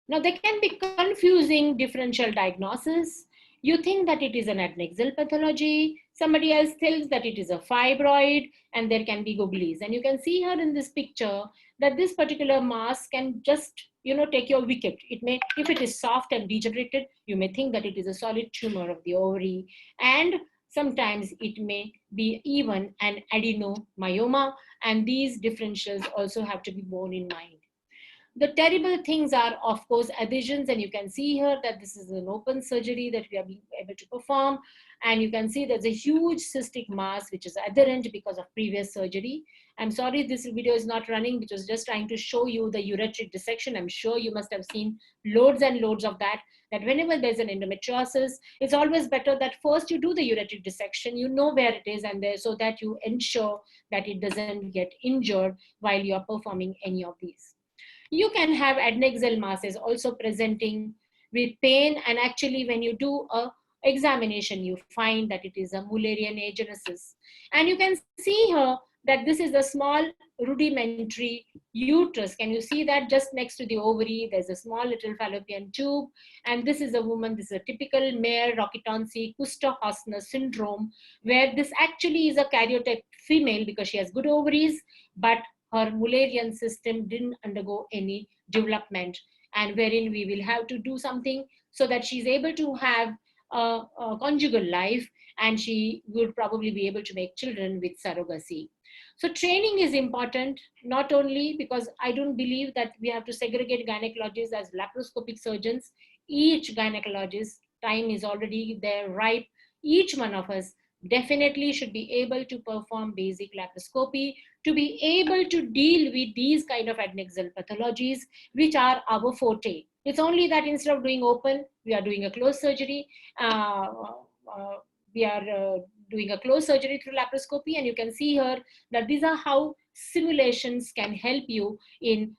Speaker 3: Now, there can be confusing differential diagnosis. You think that it is an adnexal pathology. Somebody else tells that it is a fibroid, and there can be googlies. And you can see here in this picture that this particular mass can just, take your wicket. It may, if it is soft and degenerated, you may think that it is a solid tumor of the ovary. And sometimes it may be even an adenomyoma. And these differentials also have to be borne in mind. The terrible things are, of course, adhesions, and you can see here that this is an open surgery that we are being able to perform, and you can see there's a huge cystic mass which is adherent because of previous surgery. I'm sorry this video is not running, which was just trying to show you the ureteric dissection. I'm sure you must have seen loads and loads of that whenever there's an endometriosis, it's always better that first you do the ureteric dissection, you know where it is, and there, so that you ensure that it doesn't get injured while you're performing any of these. You can have adnexal masses also presenting with pain, and actually when you do a examination, you find that it is a Mullerian agenesis. And you can see here that this is a small rudimentary uterus. Can you see that just next to the ovary, there's a small little fallopian tube. And this is a woman, this is a typical Mayer-Rokitansky Kuster-Haussner syndrome, where this actually is a karyotype female because she has good ovaries, but her Mullerian system didn't undergo any development, and wherein we will have to do something so that she's able to have a conjugal life, and she would probably be able to make children with surrogacy. So training is important, not only because I don't believe that we have to segregate gynecologists as laparoscopic surgeons. Each gynecologist, time is already there ripe. Each one of us definitely should be able to perform basic laparoscopy, to be able to deal with these kind of adnexal pathologies, which are our forte. It's only that instead of doing open, we are doing a closed surgery. Doing a closed surgery through laparoscopy, and you can see here that these are how simulations can help you in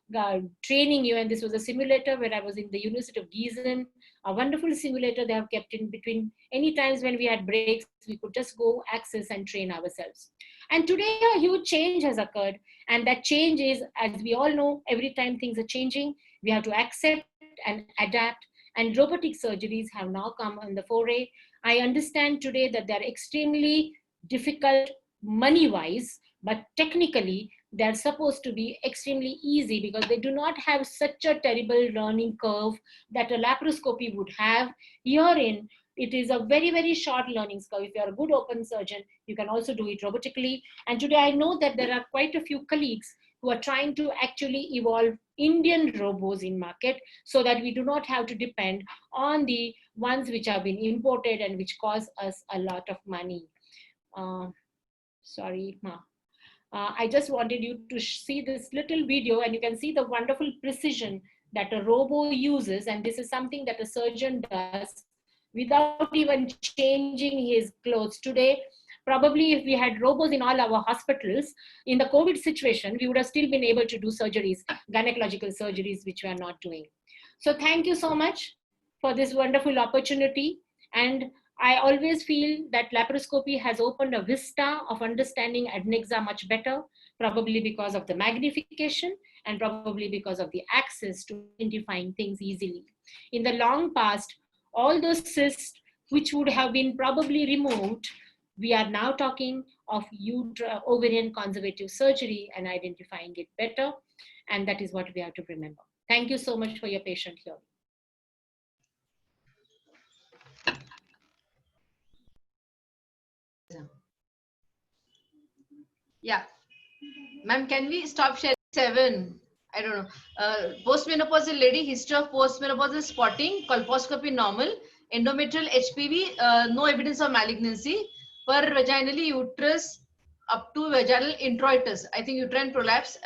Speaker 3: training you. And this was a simulator where I was in the University of Gießen, a wonderful simulator they have kept in between. Any times when we had breaks, we could just go access and train ourselves. And today a huge change has occurred, and that change is, as we all know, every time things are changing, we have to accept and adapt, and robotic surgeries have now come on the foray. I understand today that they're extremely difficult money-wise, but technically they're supposed to be extremely easy because they do not have such a terrible learning curve that a laparoscopy would have. Herein, it is a very, very short learning curve. If you're a good open surgeon, you can also do it robotically. And today I know that there are quite a few colleagues who are trying to actually evolve Indian robos in market so that we do not have to depend on the ones which have been imported and which cost us a lot of money. Sorry, Ma. I just wanted you to see this little video, and you can see the wonderful precision that a robo uses. And this is something that a surgeon does without even changing his clothes. Today, probably if we had robots in all our hospitals, in the COVID situation, we would have still been able to do surgeries, gynecological surgeries, which we are not doing. So thank you so much for this wonderful opportunity. And I always feel that laparoscopy has opened a vista of understanding adnexa much better, probably because of the magnification and probably because of the access to identifying things easily. In the long past, all those cysts which would have been probably removed, we are now talking of ovarian conservative surgery and identifying it better. And that is what we have to remember. Thank you so much for your patient hearing.
Speaker 4: Yeah. Ma'am, can we stop sharing? 7. I don't know. Postmenopausal lady, history of postmenopausal spotting, colposcopy normal, endometrial HPV, no evidence of malignancy, per vaginally uterus up to vaginal introitus. I think uterine prolapse.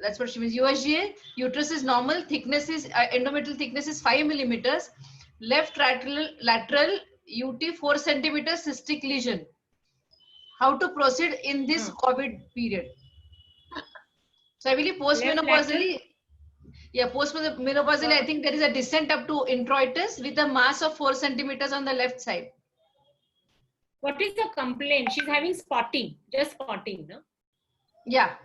Speaker 4: That's what she means. USGA, uterus is normal, thickness is endometrial thickness is 5 millimeters, left lateral UT 4 centimeters cystic lesion. How to proceed in this COVID period? So I believe postmenopausally, postmenopausally, I think there is a descent up to introitus with a mass of 4 centimeters on the left side.
Speaker 3: What is the complaint? She's having spotting, just spotting, no?
Speaker 4: Yeah,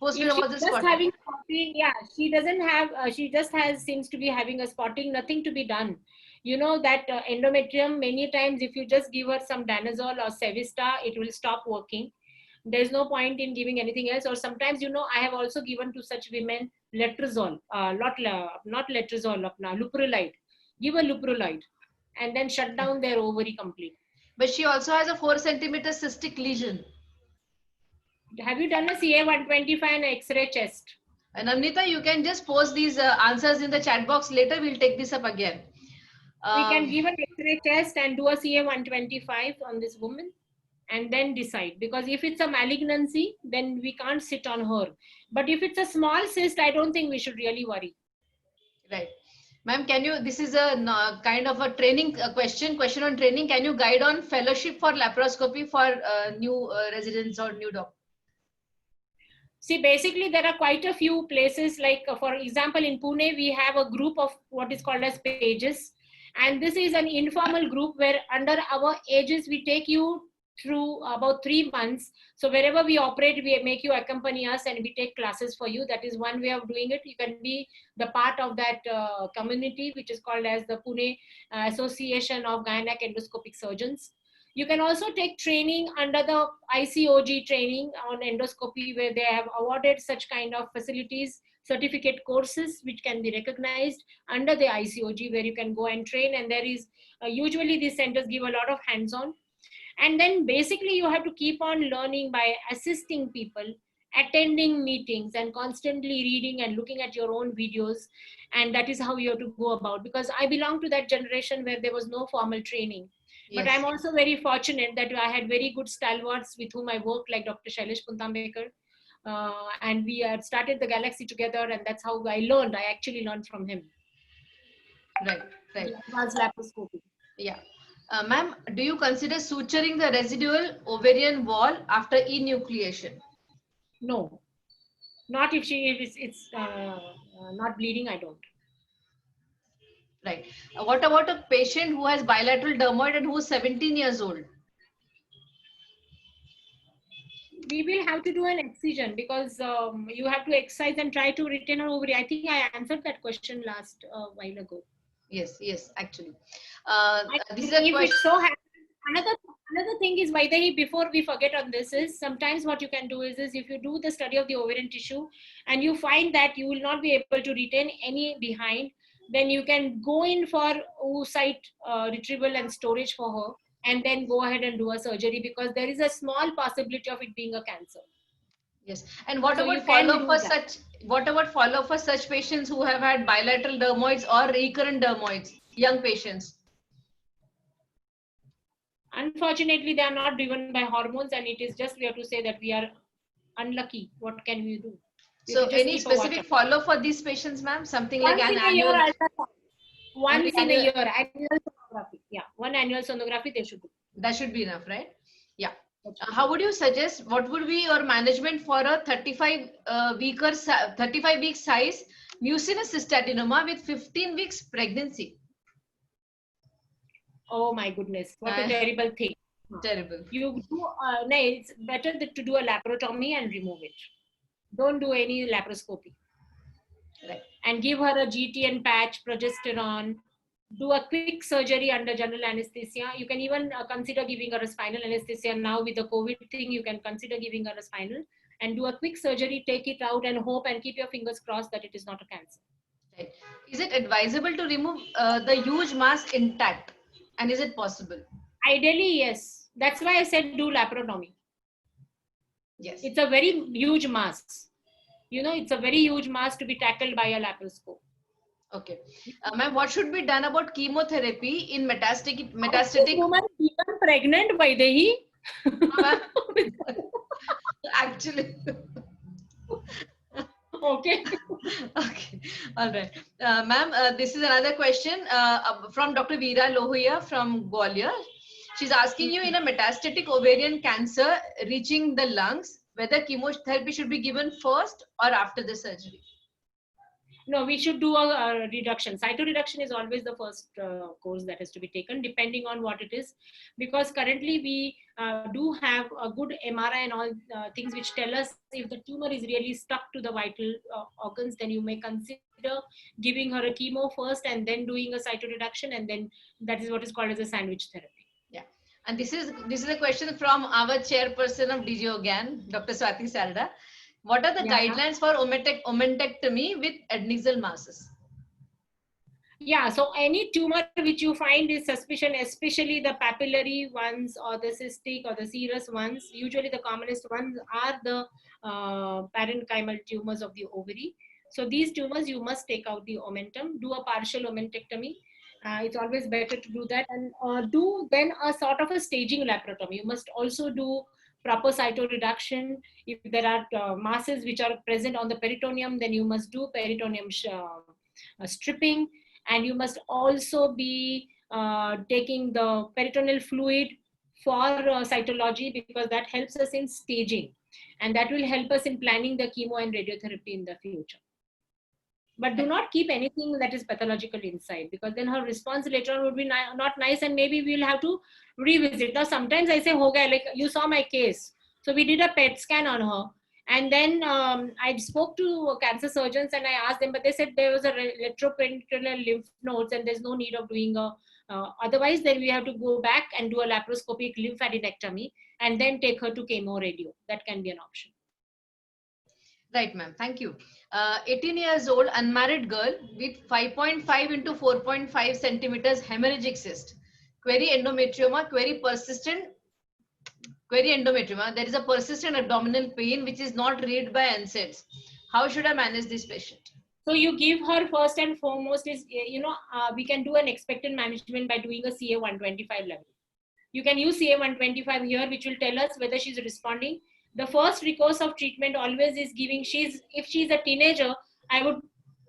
Speaker 3: If she's
Speaker 4: postmenopausal
Speaker 3: just
Speaker 4: spotting.
Speaker 3: having spotting, yeah, she doesn't have, she just has, seems to be having a spotting, nothing to be done. You know that endometrium, many times if you just give her some danazol or Cevista, it will stop working. There's no point in giving anything else. Or sometimes, you know, I have also given to such women letrozole, not letrozole, leuprolide. Give a leuprolide and then shut down their ovary completely.
Speaker 4: But she also has a 4 centimeter cystic lesion.
Speaker 3: Have you done a CA-125 and X-ray chest?
Speaker 4: And Amrita, you can just post these answers in the chat box later. We'll take this up again.
Speaker 3: We can give an X-ray test and do a CA-125 on this woman and then decide. Because if it's a malignancy, then we can't sit on her. But if it's a small cyst, I don't think we should really worry.
Speaker 4: Right. Ma'am, can you, this is a kind of a training question on training. Can you guide on fellowship for laparoscopy for new residents or new doctors?
Speaker 3: See, basically, there are quite a few places, like, for example, in Pune, we have a group of what is called as pages. And this is an informal group where under our ages, we take you through about 3 months. So wherever we operate, we make you accompany us and we take classes for you. That is one way of doing it. You can be the part of that community, which is called as the Pune Association of Gynec Endoscopic Surgeons. You can also take training under the ICOG training on endoscopy, where they have awarded such kind of facilities, certificate courses, which can be recognized under the ICOG, where you can go and train. And there is usually these centers give a lot of hands-on. And then basically you have to keep on learning by assisting people, attending meetings and constantly reading and looking at your own videos. And that is how you have to go about, because I belong to that generation where there was no formal training. Yes. But I'm also very fortunate that I had very good stalwarts with whom I worked, like Dr. Shailesh Puntambekar. And we had started the Galaxy together, and that's how I learned. I actually learned from him.
Speaker 4: Right, right.
Speaker 3: Advanced laparoscopy.
Speaker 4: Yeah. Ma'am, do you consider suturing the residual ovarian wall after enucleation?
Speaker 3: No, not if it's not bleeding. I don't.
Speaker 4: Right. What about a patient who has bilateral dermoid and who is 17 years old?
Speaker 3: We will have to do an excision, because you have to excise and try to retain an ovary. I think I answered that question last while ago.
Speaker 4: Yes, yes, actually.
Speaker 3: This is a question. So another thing is, Vaidehi, before we forget on this, is sometimes what you can do is if you do the study of the ovarian tissue and you find that you will not be able to retain any behind, then you can go in for oocyte retrieval and storage for her, and then go ahead and do a surgery, because there is a small possibility of it being a cancer.
Speaker 4: Yes. And what about follow-up for such? What about follow-up for such patients who have had bilateral dermoids or recurrent dermoids, young patients?
Speaker 3: Unfortunately, they are not driven by hormones, and it is just, we have to say that we are unlucky. What can we do?
Speaker 4: So any specific follow for these patients, ma'am? Something like an annual?
Speaker 3: Once in a year, annual sonography. Yeah, one annual sonography they should do.
Speaker 4: That should be enough, right? Yeah. How would you suggest, what would be your management for a 35 week size mucinous cystadenoma with 15 weeks pregnancy?
Speaker 3: Oh my goodness, what a terrible thing.
Speaker 4: Terrible.
Speaker 3: You do, no, it's better to do a laparotomy and remove it. Don't do any laparoscopy.
Speaker 4: Right.
Speaker 3: And give her a GTN patch, progesterone, do a quick surgery under general anesthesia. You can even consider giving her a spinal anesthesia. Now with the COVID thing, you can consider giving her a spinal and do a quick surgery, take it out and hope and keep your fingers crossed that it is not a cancer.
Speaker 4: Right. Is it advisable to remove the huge mass intact? And is it possible?
Speaker 3: Ideally, yes. That's why I said do laparotomy.
Speaker 4: Yes.
Speaker 3: It's a very huge mass. it's a very huge mass to be tackled by a laparoscope.
Speaker 4: Okay. Ma'am, what should be done about chemotherapy in metastatic?
Speaker 3: Woman become pregnant by the
Speaker 4: Actually.
Speaker 3: Okay.
Speaker 4: Okay. All right. Ma'am, this is another question from Dr. Veera Lohia from Gwalior. She's asking you, in a metastatic ovarian cancer reaching the lungs, whether chemotherapy should be given first or after the surgery.
Speaker 3: No, we should do a reduction. Cytoreduction is always the first course that has to be taken, depending on what it is. Because currently we do have a good MRI and all things which tell us if the tumor is really stuck to the vital organs, then you may consider giving her a chemo first and then doing a cytoreduction, and then that is what is called as a sandwich therapy.
Speaker 4: Yeah. And this is a question from our chairperson of DG Organ, Dr. Swati Sarda. What are the guidelines for omentectomy with adnexal masses?
Speaker 3: Yeah, so any tumor which you find is suspicion, especially the papillary ones or the cystic or the serous ones, usually the commonest ones are the parenchymal tumors of the ovary. So these tumors, you must take out the omentum, do a partial omentectomy. It's always better to do that, and do then a sort of a staging laparotomy. You must also do proper cytoreduction. If there are masses which are present on the peritoneum, then you must do peritoneum stripping, and you must also be taking the peritoneal fluid for cytology, because that helps us in staging, and that will help us in planning the chemo and radiotherapy in the future. But do not keep anything that is pathological inside, because then her response later on would be not nice, and maybe we'll have to revisit. Now, sometimes I say, ho gaya, like you saw my case. So we did a PET scan on her. And then I spoke to cancer surgeons and I asked them, but they said there was a retroperitoneal lymph nodes and there's no need of doing otherwise then we have to go back and do a laparoscopic lymphadenectomy and then take her to chemo radio. That can be an option.
Speaker 4: Right, ma'am. Thank you. 18 years old, unmarried girl with 5.5 into 4.5 centimeters hemorrhagic cyst. Query endometrioma, query persistent. Query endometrioma. There is a persistent abdominal pain which is not read by NSAIDs. How should I manage this patient?
Speaker 3: So you give her first and foremost is, we can do an expectant management by doing a CA-125 level. You can use CA-125 here, which will tell us whether she's responding. The first recourse of treatment always is giving, if she's a teenager, I would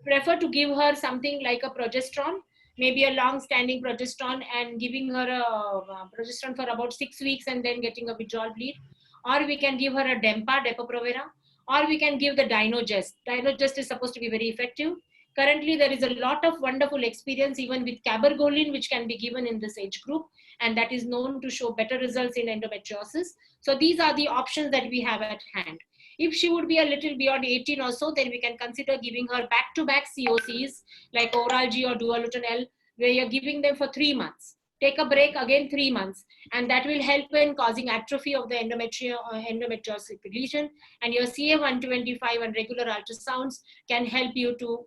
Speaker 3: prefer to give her something like a progesterone, maybe a long-standing progesterone, and giving her a progesterone for about 6 weeks and then getting a withdrawal bleed. Or we can give her a DEMPA, Depo-Provera, or we can give the Dynogest. Dynogest is supposed to be very effective. Currently, there is a lot of wonderful experience even with cabergoline, which can be given in this age group, and that is known to show better results in endometriosis. So these are the options that we have at hand. If she would be a little beyond 18 or so, then we can consider giving her back-to-back COCs like Oral G or Dualotanel, where you're giving them for 3 months. Take a break again 3 months, and that will help in causing atrophy of the endometriosis lesion. And your CA-125 and regular ultrasounds can help you to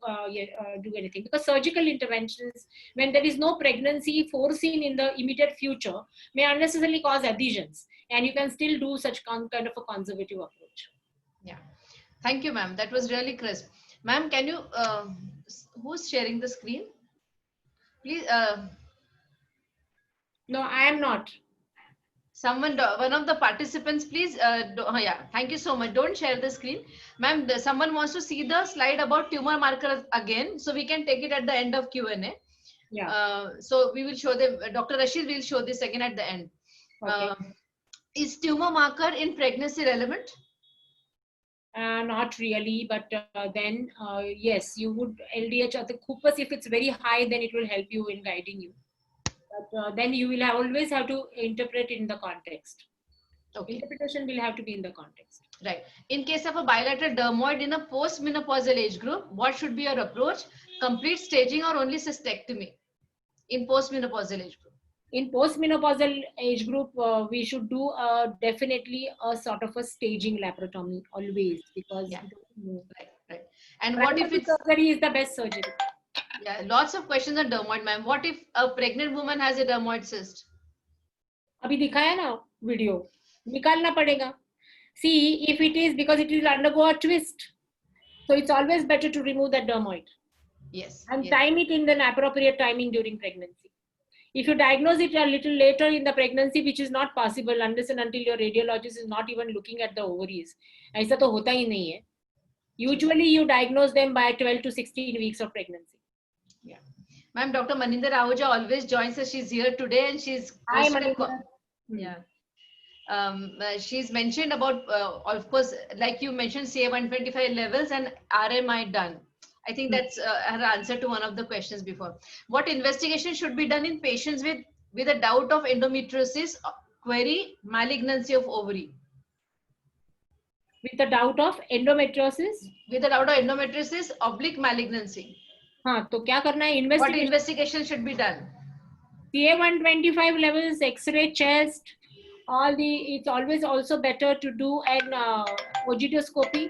Speaker 3: do anything. Because surgical interventions, when there is no pregnancy foreseen in the immediate future, may unnecessarily cause adhesions, and you can still do such kind of a conservative approach.
Speaker 4: Yeah, thank you, ma'am. That was really crisp. Ma'am, can you? Who's sharing the screen? Please.
Speaker 3: No, I am not.
Speaker 4: Someone, one of the participants, please. Yeah, thank you so much. Don't share the screen. Ma'am, someone wants to see the slide about tumor marker again, so we can take it at the end of Q&A.
Speaker 3: Yeah.
Speaker 4: So we will show them, Dr. Rashid will show this again at the end. Okay. Is tumor marker in pregnancy relevant?
Speaker 3: Not really, but then yes, you would LDH or the Cooper's, if it's very high, then it will help you in guiding you. But then you will always have to interpret in the context. Okay. Interpretation will have to be in the context.
Speaker 4: Right. In case of a bilateral dermoid in a post-menopausal age group, what should be your approach? Complete staging or only cystectomy in post-menopausal age group?
Speaker 3: In post-menopausal age group, we should do definitely a sort of a staging laparotomy always, because
Speaker 4: right. And what if it's
Speaker 3: surgery is the best surgery?
Speaker 4: Yeah, lots of questions on dermoid, ma'am. What if a pregnant woman has a dermoid cyst?
Speaker 3: अभी दिखाया ना video, निकालना पड़ेगा. See, if it is, because it will undergo a twist. So it's always better to remove that dermoid
Speaker 4: Yes.
Speaker 3: and
Speaker 4: Yes.
Speaker 3: time it in an appropriate timing during pregnancy. If you diagnose it a little later in the pregnancy, which is not possible unless and until your radiologist is not even looking at the ovaries, ऐसा तो होता ही नहीं है. Usually you diagnose them by 12 to 16 weeks of pregnancy.
Speaker 4: Yeah. Ma'am, Dr. Maninder Ahuja always joins us. She's here today and she's
Speaker 3: Hi,
Speaker 4: hosted a
Speaker 3: Maninder.
Speaker 4: yeah. She's mentioned about, of course, like you mentioned, CA125 levels and RMI done. I think that's her answer to one of the questions before. What investigation should be done in patients with a doubt of endometriosis, query malignancy of ovary?
Speaker 3: With the doubt of endometriosis,
Speaker 4: With a doubt of endometriosis, oblique malignancy.
Speaker 3: हाँ तो क्या करना है?
Speaker 4: What
Speaker 3: Investigation.
Speaker 4: investigation should be done?
Speaker 3: CA125 levels, X-ray chest, all the. It's always also better to do an ogidioscopy.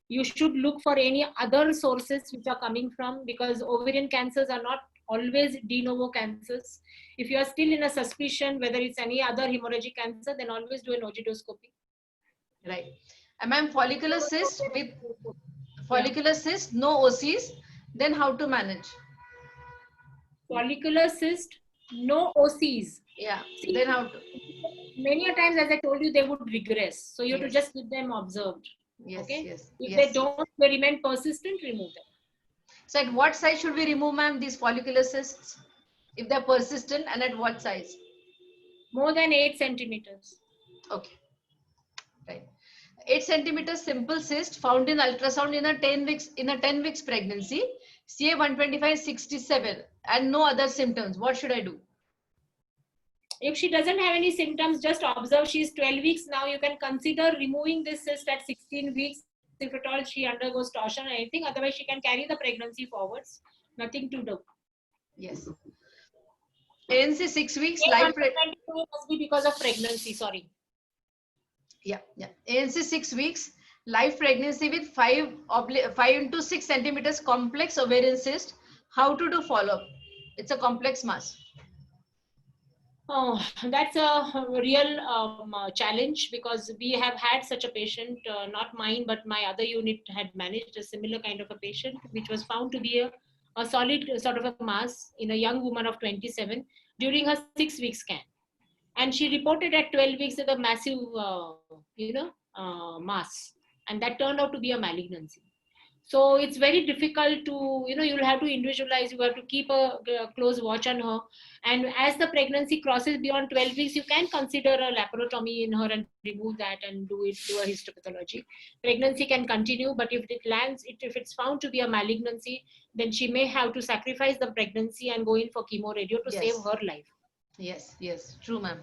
Speaker 3: You should look for any other sources which are coming from, because ovarian cancers are not always de novo cancers. If you are still in a suspicion whether it's any other hemorrhagic cancer, then always do an ogidioscopy.
Speaker 4: Right. And ma'am, follicular cyst with follicular cyst, no OCs, then how to manage?
Speaker 3: Follicular cyst, no OCs.
Speaker 4: Yeah, then how to?
Speaker 3: Many a times, as I told you, they would regress. So you have to
Speaker 4: Yes.
Speaker 3: just keep them observed.
Speaker 4: Yes,
Speaker 3: Okay.
Speaker 4: yes,
Speaker 3: If
Speaker 4: yes.
Speaker 3: they don't, they remain persistent, remove them.
Speaker 4: So at what size should we remove, ma'am, these follicular cysts? If they're persistent, and at what size?
Speaker 3: More than 8 centimeters.
Speaker 4: Okay. Right. 8 centimeters simple cyst found in ultrasound in a 10 weeks pregnancy, CA125 67, and no other symptoms. What should I do?
Speaker 3: If she doesn't have any symptoms, just observe. She's 12 weeks now. You can consider removing this cyst at 16 weeks. If at all she undergoes torsion or anything, otherwise she can carry the pregnancy forwards. Nothing to do.
Speaker 4: Yes. ANC 6 weeks, live pregnancy.
Speaker 3: Must be because of pregnancy. Sorry.
Speaker 4: Yeah, yeah. ANC 6 weeks, live pregnancy with 5 into 6 centimeters complex ovarian cyst. How to do follow-up? It's a complex mass.
Speaker 3: Oh, that's a real challenge, because we have had such a patient, not mine, but my other unit had managed a similar kind of a patient, which was found to be a solid sort of a mass in a young woman of 27 during her 6-week scan. And she reported at 12 weeks with a massive, mass. And that turned out to be a malignancy. So it's very difficult to, you'll have to individualize, you have to keep a close watch on her. And as the pregnancy crosses beyond 12 weeks, you can consider a laparotomy in her and remove that and do a histopathology. Pregnancy can continue, but if if it's found to be a malignancy, then she may have to sacrifice the pregnancy and go in for chemoradio to save her life.
Speaker 4: Yes, yes, true, ma'am.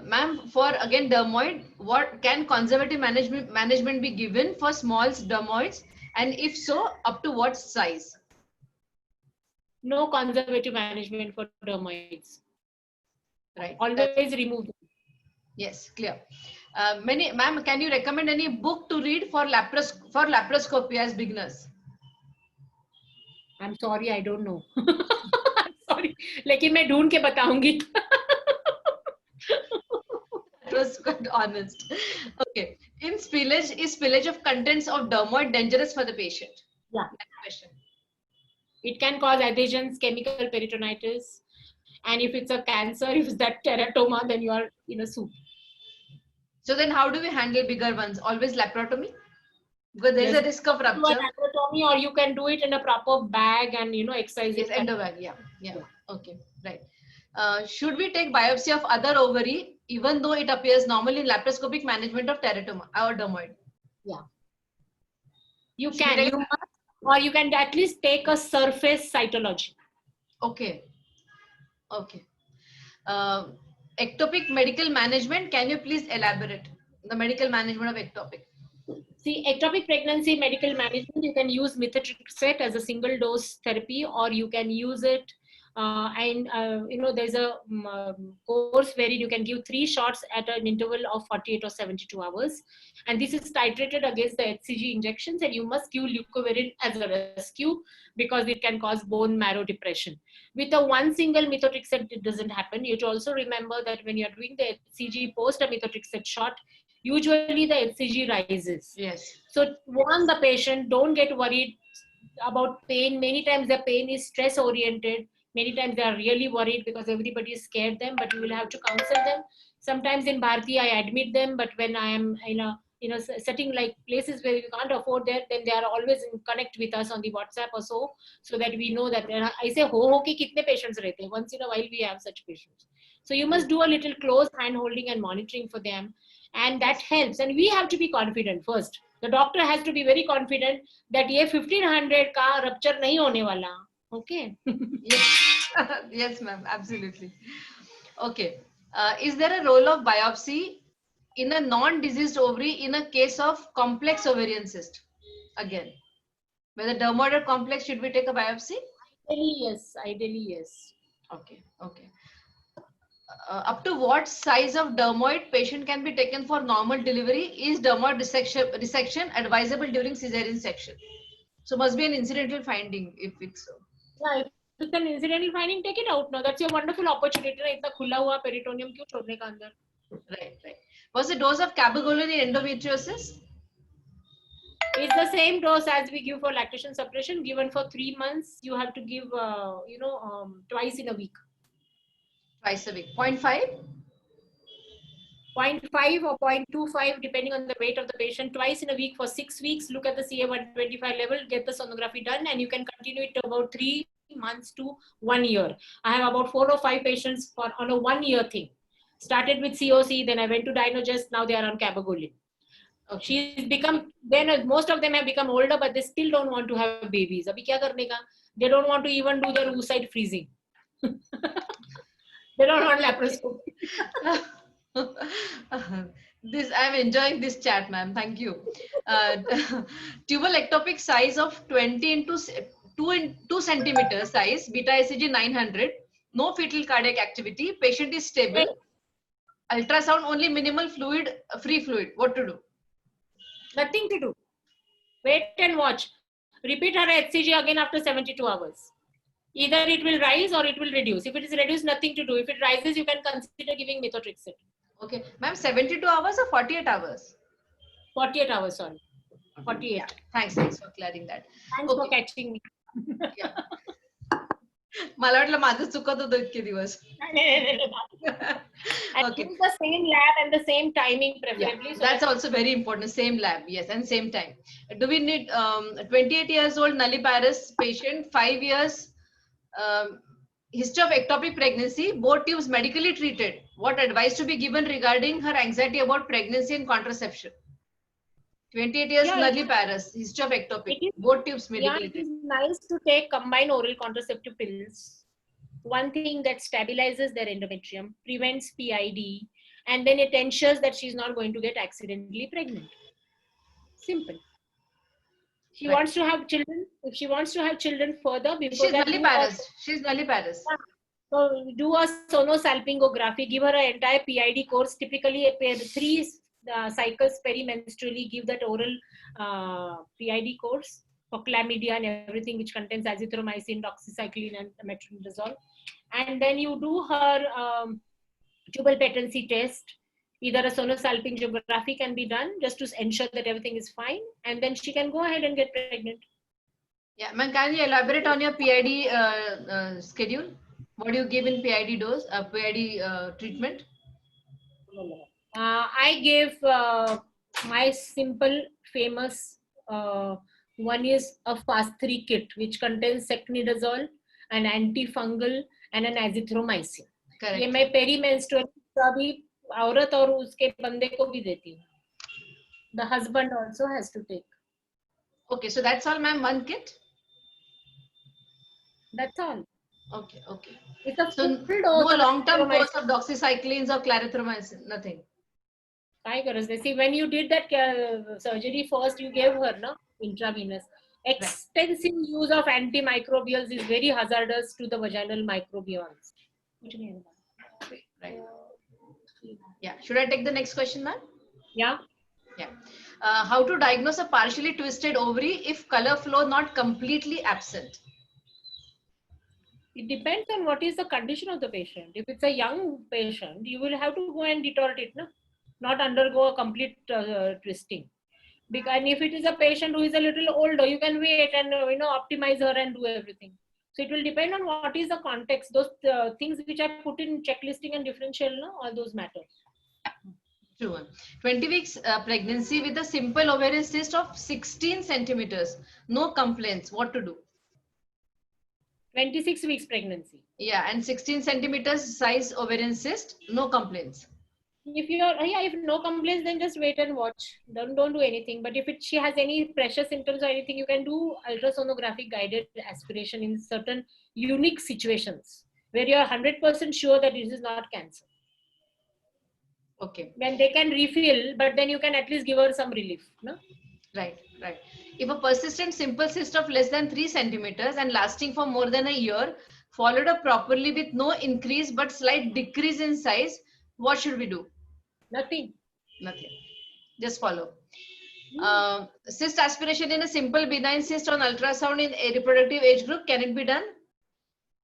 Speaker 4: Ma'am, for again dermoid, what can conservative management be given for small dermoids? And if so, up to what size?
Speaker 3: No conservative management for dermoids.
Speaker 4: Right.
Speaker 3: Always remove them.
Speaker 4: Yes, clear. Ma'am, can you recommend any book to read for laparoscopy as beginners?
Speaker 3: I'm sorry, I don't know. I'm sorry. लेकिन मैं ढूंढ के बताऊंगी.
Speaker 4: That was quite honest. Okay. In spillage, is spillage of contents of dermoid dangerous for the patient?
Speaker 3: Yeah.
Speaker 4: Next question.
Speaker 3: It can cause adhesions, chemical peritonitis. And if it's a cancer, if it's that teratoma, then you are in a soup.
Speaker 4: So then how do we handle bigger ones? Always laparotomy? Because there's a risk of rupture.
Speaker 3: Laparotomy, or you can do it in a proper bag and, excise
Speaker 4: Yes,
Speaker 3: it.
Speaker 4: endobag, yeah. Okay, right. Should we take biopsy of other ovary, even though it appears normal in laparoscopic management of teratoma or dermoid?
Speaker 3: Yeah. You can, or you can at least take a surface cytology.
Speaker 4: Okay. Okay. Ectopic medical management, can you please elaborate the medical management of ectopic?
Speaker 3: See, ectopic pregnancy medical management, you can use methotrexate as a single dose therapy, or you can use it there's a course wherein you can give 3 shots at an interval of 48 or 72 hours. And this is titrated against the HCG injections, and you must give leucovorin as a rescue because it can cause bone marrow depression. With a one single methotrexate, it doesn't happen. You should also remember that when you're doing the HCG post a methotrexate shot, usually the HCG rises.
Speaker 4: Yes.
Speaker 3: So warn the patient, don't get worried about pain. Many times the pain is stress oriented. Many times they are really worried because everybody scared them, but you will have to counsel them. Sometimes in Bharti, I admit them, but when I am in a setting like places where we can't afford that, then they are always in connect with us on the WhatsApp or so that we know that. And I say, ho ki kitne patients rehte hain? Once in a while we have such patients. So you must do a little close hand holding and monitoring for them, and that helps. And we have to be confident first. The doctor has to be very confident that ये 1500 का rupture नहीं होने वाला. Okay.
Speaker 4: Yes, yes, ma'am, absolutely. Okay. Is there a role of biopsy in a non-diseased ovary in a case of complex ovarian cyst? Again, whether dermoid or complex, should we take a biopsy?
Speaker 3: Ideally, yes. Ideally, yes.
Speaker 4: Okay, okay. Up to what size of dermoid patient can be taken for normal delivery? Is dermoid resection advisable during cesarean section? So must be an incidental finding if it's so.
Speaker 3: Yeah, if it's an incidental finding, take it out now. That's your wonderful opportunity. ना इतना खुला हुआ peritoneum क्यों छोड़ने का अंदर?
Speaker 4: Right, right. What's the dose of cabergoline in endometriosis?
Speaker 3: It's the same dose as we give for lactation suppression. Given for 3 months, you have to give, twice in a week.
Speaker 4: Twice a week. 0.5?
Speaker 3: 0.5 or 0.25 depending on the weight of the patient, twice in a week for 6 weeks. Look at the CA125 level, get the sonography done, and you can continue it to about 3 months to 1 year. I have about 4 or 5 patients on a 1 year thing. Started with COC, then I went to Dynogest, now they are on cabergoline.
Speaker 4: Okay.
Speaker 3: She's become, then most of them have become older, but they still don't want to have babies. Abhi kya karne ka? They don't want to even do their oocyte freezing. They don't want laparoscopy.
Speaker 4: This, I'm enjoying this chat, ma'am. Thank you. Tubal ectopic size of 20 into 2 centimeters size, beta HCG 900, no fetal cardiac activity, patient is stable. Ultrasound only minimal fluid, free fluid. What to do?
Speaker 3: Nothing to do. Wait and watch. Repeat her HCG again after 72 hours. Either it will rise or it will reduce. If it is reduced, nothing to do. If it rises, you can consider giving methotrexate.
Speaker 4: Okay, ma'am, 72 hours or 48 hours?
Speaker 3: 48 hours, sorry. 48.
Speaker 4: Yeah. Thanks for clearing that.
Speaker 3: Thanks for catching me.
Speaker 4: Yeah. मला वाटलं माझं चुकत होतं इतके दिवस.
Speaker 3: And
Speaker 4: Okay.
Speaker 3: use the same lab and the same timing preferably.
Speaker 4: Yeah,
Speaker 3: so
Speaker 4: that's also very important. Same lab, yes, and same time. Do we need 28 years old nulliparous patient, 5 years, history of ectopic pregnancy, both tubes medically treated? What advice to be given regarding her anxiety about pregnancy and contraception? 28 years
Speaker 3: Yeah,
Speaker 4: nulliparous, history of ectopic, both tubes medically
Speaker 3: it
Speaker 4: treated.
Speaker 3: is nice to take combined oral contraceptive pills. One thing that stabilizes their endometrium, prevents PID, and then it ensures that she's not going to get accidentally pregnant. Simple. She
Speaker 4: Right.
Speaker 3: wants to have children. If she wants to have children further, before
Speaker 4: She's
Speaker 3: that,
Speaker 4: nulliparous. She's nulliparous.
Speaker 3: so do a sonosalpingography. Give her an entire PID course. Typically, 3 cycles perimenstrually. Give that oral PID course for chlamydia and everything which contains azithromycin, doxycycline, and metronidazole. And then you do her tubal patency test. Either a sonosalpingography can be done just to ensure that everything is fine, and then she can go ahead and get pregnant.
Speaker 4: Yeah, ma'am, can you elaborate on your PID schedule? What do you give in PID dose, PID treatment?
Speaker 3: I give my simple, famous one is a fast 3 kit, which contains secnidazole, an antifungal, and an azithromycin.
Speaker 4: Correct.
Speaker 3: ये मैं पेरीमेंस्ट्रुअल का भी औरत और उसके बंदे को भी देती हूँ. The husband also has to take.
Speaker 4: Okay, so that's all, ma'am. 1 kit.
Speaker 3: That's all.
Speaker 4: Okay, okay.
Speaker 3: It's a
Speaker 4: So
Speaker 3: full
Speaker 4: no
Speaker 3: dose of
Speaker 4: long-term course
Speaker 3: azithromycin.
Speaker 4: of doxycyclines or clarithromycin, nothing.
Speaker 3: काय गरज नाही. See, when you did that surgery first, you gave her intravenous. Extensive use of antimicrobials is very hazardous to the vaginal microbiomes.
Speaker 4: Right. Yeah. Should I take the next question, ma'am?
Speaker 3: Yeah.
Speaker 4: Yeah. How to diagnose a partially twisted ovary if color flow not completely absent?
Speaker 3: It depends on what is the condition of the patient. If it's a young patient, you will have to go and detort it. No? not undergo a complete twisting. Because, and if it is a patient who is a little older, you can wait and optimize her and do everything. So it will depend on what is the context. Those things which I put in checklisting and differential, all those matter.
Speaker 4: True. 20 weeks pregnancy with a simple ovarian cyst of 16 centimeters. No complaints. What to do?
Speaker 3: 26 weeks pregnancy.
Speaker 4: Yeah, and 16 centimeters size ovarian cyst. No complaints.
Speaker 3: If if no complaints, then just wait and watch. Don't do anything. But if she has any pressure symptoms or anything, you can do ultrasonographic guided aspiration in certain unique situations where you are 100% sure that this is not cancer.
Speaker 4: Okay.
Speaker 3: When they can refill, but then you can at least give her some relief. No?
Speaker 4: Right. If a persistent simple cyst of less than 3 centimeters and lasting for more than a year, followed up properly with no increase but slight decrease in size, what should we do?
Speaker 3: Nothing.
Speaker 4: Just follow. Cyst aspiration in a simple benign cyst on ultrasound in a reproductive age group, can it be done?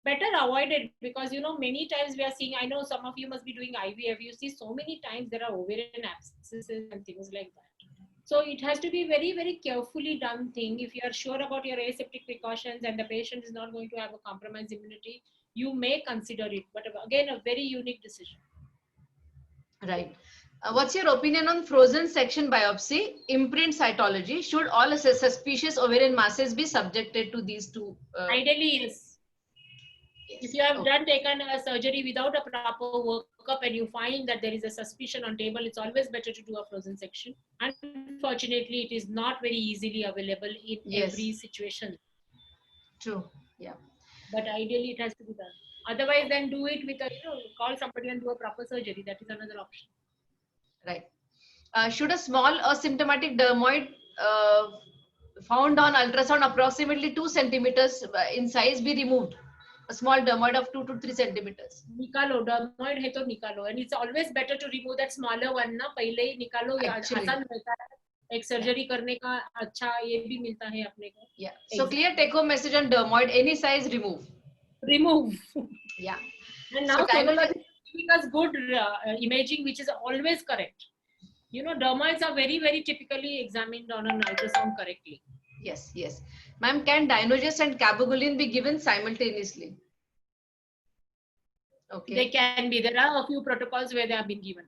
Speaker 3: Better avoid it, because many times we are seeing, I know some of you must be doing IVF, you see so many times there are ovarian abscesses and things like that. So it has to be very, very carefully done thing. If you are sure about your aseptic precautions and the patient is not going to have a compromised immunity, you may consider it. But again, a very unique decision.
Speaker 4: Right. What's your opinion on frozen section biopsy, imprint cytology? Should all suspicious ovarian masses be subjected to these two?
Speaker 3: Ideally, yes. If you have taken a surgery without a proper workup and you find that there is a suspicion on table, it's always better to do a frozen section. Unfortunately, it is not very easily available in every situation.
Speaker 4: True. Yeah.
Speaker 3: But ideally, it has to be done. Otherwise, then do it with call somebody and do a proper surgery. That is another option.
Speaker 4: Right. Should a small asymptomatic dermoid found on ultrasound approximately 2 centimeters in size be removed? A small dermoid of 2 to 3 centimeters.
Speaker 3: Nikalo, dermoid hai to nikalo, and it's always better to remove that smaller one ना पहले ही निकालो, आसान रहता है. एक surgery करने का अच्छा ये भी मिलता है अपने को.
Speaker 4: Yeah. So clear take home message on dermoid, any size remove.
Speaker 3: Yeah. And now sonography is giving us good imaging, which is always correct. Dermoids are very, very typically examined on an ultrasound correctly.
Speaker 4: Yes. Ma'am, can Dynogest and Cabagulin be given simultaneously? Okay.
Speaker 3: They can be. There are a few protocols where they have been given.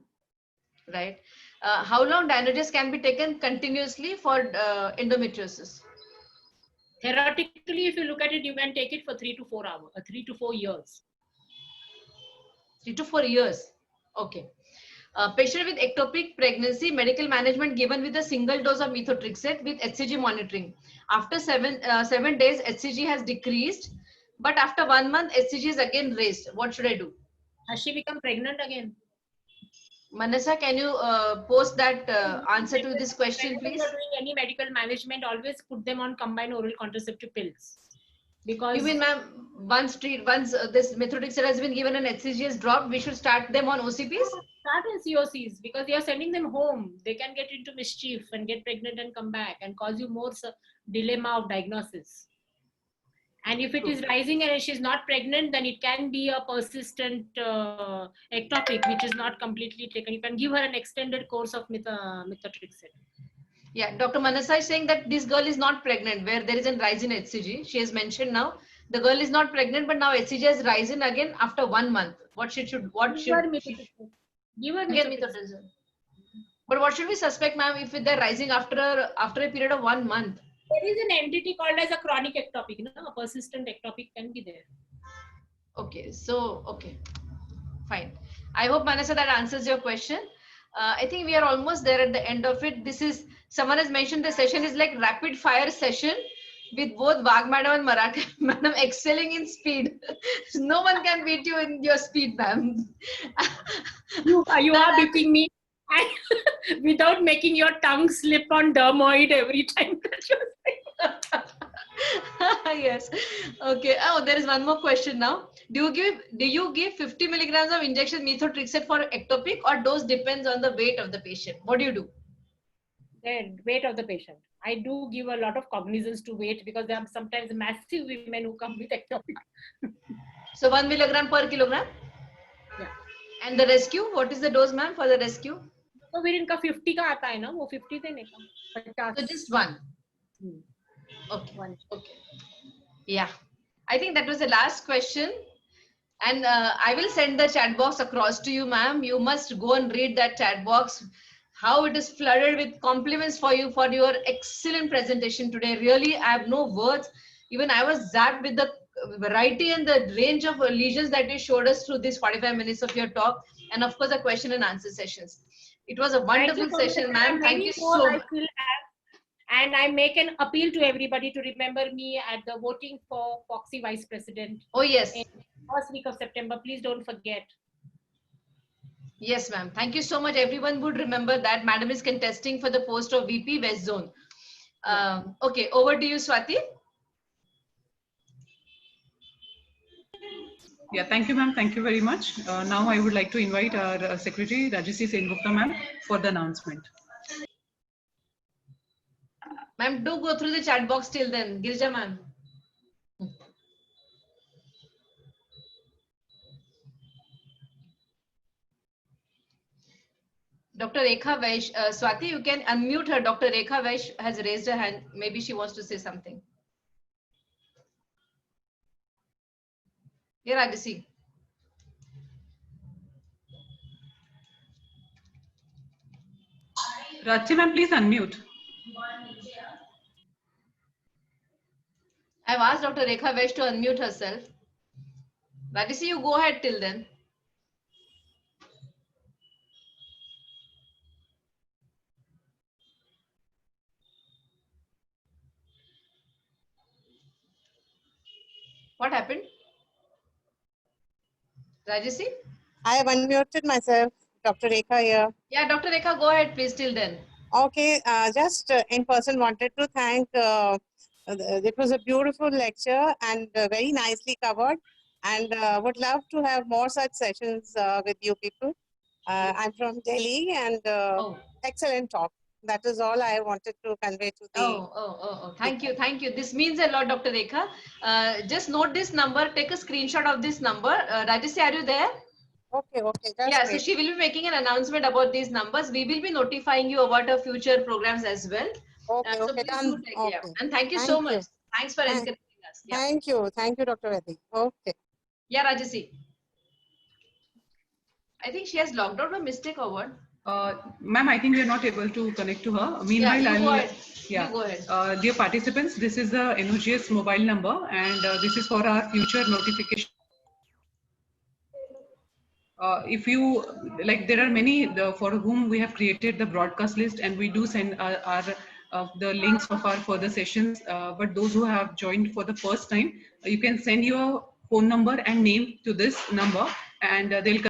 Speaker 4: Right. How long Dynogest can be taken continuously for endometriosis?
Speaker 3: Theoretically, if you look at it, you can take it for 3 to 4 hours, 3 to 4 years.
Speaker 4: 3 to 4 years. Okay. Patient with ectopic pregnancy, medical management given with a single dose of methotrexate with HCG monitoring. After 7 days, HCG has decreased, but after 1 month, HCG is again raised. What should I do?
Speaker 3: Has she become pregnant again?
Speaker 4: Manasa, can you post that answer to this question, please?
Speaker 3: If you're doing any medical management, always put them on combined oral contraceptive pills. Because
Speaker 4: you mean, ma'am, once this methotrexate has been given and HCG has dropped, we should start them on OCPs?
Speaker 3: Start on COCs, because you are sending them home. They can get into mischief and get pregnant and come back and cause you more dilemma of diagnosis. And if it is rising and she's not pregnant, then it can be a persistent ectopic, which is not completely taken. You can give her an extended course of methotrexate.
Speaker 4: Yeah, Dr. Manasa is saying that this girl is not pregnant, where there is a rise in HCG. She has mentioned now the girl is not pregnant, but now HCG has risen again after 1 month. Give her methotrexate. But what should we suspect, ma'am, if they're rising after a period of 1 month?
Speaker 3: There is an entity called as a chronic ectopic. A persistent ectopic can be there.
Speaker 4: Okay, so fine. I hope, Manasa, that answers your question. I think we are almost there at the end of it. Someone has mentioned the session is like rapid fire session with both Wagh madam and Marathe madam excelling in speed. No one can beat you in your speed, ma'am.
Speaker 3: You are beating me without making your tongue slip on dermoid every time that you say.
Speaker 4: Yes. Okay. Oh, there is one more question now. Do you give 50 milligrams of injection methotrexate for ectopic, or dose depends on the weight of the patient? What do you do?
Speaker 3: The weight of the patient. I do give a lot of cognizance to weight, because there are sometimes massive women who come with ectopic.
Speaker 4: So 1 milligram per kilogram?
Speaker 3: Yeah.
Speaker 4: And the rescue, what is the dose, ma'am, for the rescue?
Speaker 3: तो फिर इनका 50 का आता है ना, वो 50 देने का 50.
Speaker 4: So just one. Okay.
Speaker 3: One.
Speaker 4: Okay. Yeah. I think that was the last question. And I will send the chat box across to you, ma'am. You must go and read that chat box. How it is flooded with compliments for you for your excellent presentation today. Really, I have no words. Even I was zapped with the variety and the range of lesions that you showed us through this 45 minutes of your talk. And of course, the question and answer sessions. It was a wonderful session, ma'am. Thank you so much.
Speaker 3: And I make an appeal to everybody to remember me at the voting for Foxy Vice President.
Speaker 4: Oh, yes.
Speaker 3: In first week of September. Please don't forget.
Speaker 4: Yes, ma'am. Thank you so much. Everyone would remember that Madam is contesting for the post of VP West Zone. Okay, over to you, Swati.
Speaker 1: Yeah, thank you, ma'am. Thank you very much. Now I would like to invite our Secretary, Rajyasree Sengupta, ma'am, for the announcement.
Speaker 4: Ma'am, do go through the chat box till then. Girija, ma'am. Dr. Rekha Vaish, Swati, you can unmute her. Dr. Rekha Vaish has raised her hand. Maybe she wants to say something. Yeah, Rajyasree.
Speaker 1: Rajyasree, ma'am, please unmute.
Speaker 4: I've asked Dr. Rekha Vaish to unmute herself. Rajyasree, you go ahead till then. What happened? Rajyasree?
Speaker 5: I have unmuted myself. Dr. Rekha here.
Speaker 4: Yeah, Dr. Rekha, go ahead, please, till then.
Speaker 5: Okay, just in person wanted to thank, it was a beautiful lecture and very nicely covered, and would love to have more such sessions with you people. I'm from Delhi, and excellent talk. That is all I wanted to convey to the...
Speaker 4: Thank you. Thank you. This means a lot, Dr. Rekha. Just note this number, take a screenshot of this number. Rajyasree, are you there?
Speaker 5: Okay, okay.
Speaker 4: Yeah, so she will be making an announcement about these numbers. We will be notifying you about our future programs as well.
Speaker 5: Okay,
Speaker 4: So
Speaker 5: okay, done. Okay.
Speaker 4: And thank you so much. Thanks for encouraging us. Yeah.
Speaker 5: Thank you, Dr. Reddy. Okay.
Speaker 4: Yeah, Rajyasree. I think she has logged out by mistake or what?
Speaker 1: Ma'am, I think we are not able to connect to her. Meanwhile,
Speaker 4: yeah, you
Speaker 1: go
Speaker 4: go ahead.
Speaker 1: Dear participants, this is the NOGS mobile number, and this is for our future notification. If you like, there are many for whom we have created the broadcast list, and we do send the links of our further sessions. But those who have joined for the first time, you can send your phone number and name to this number, and they'll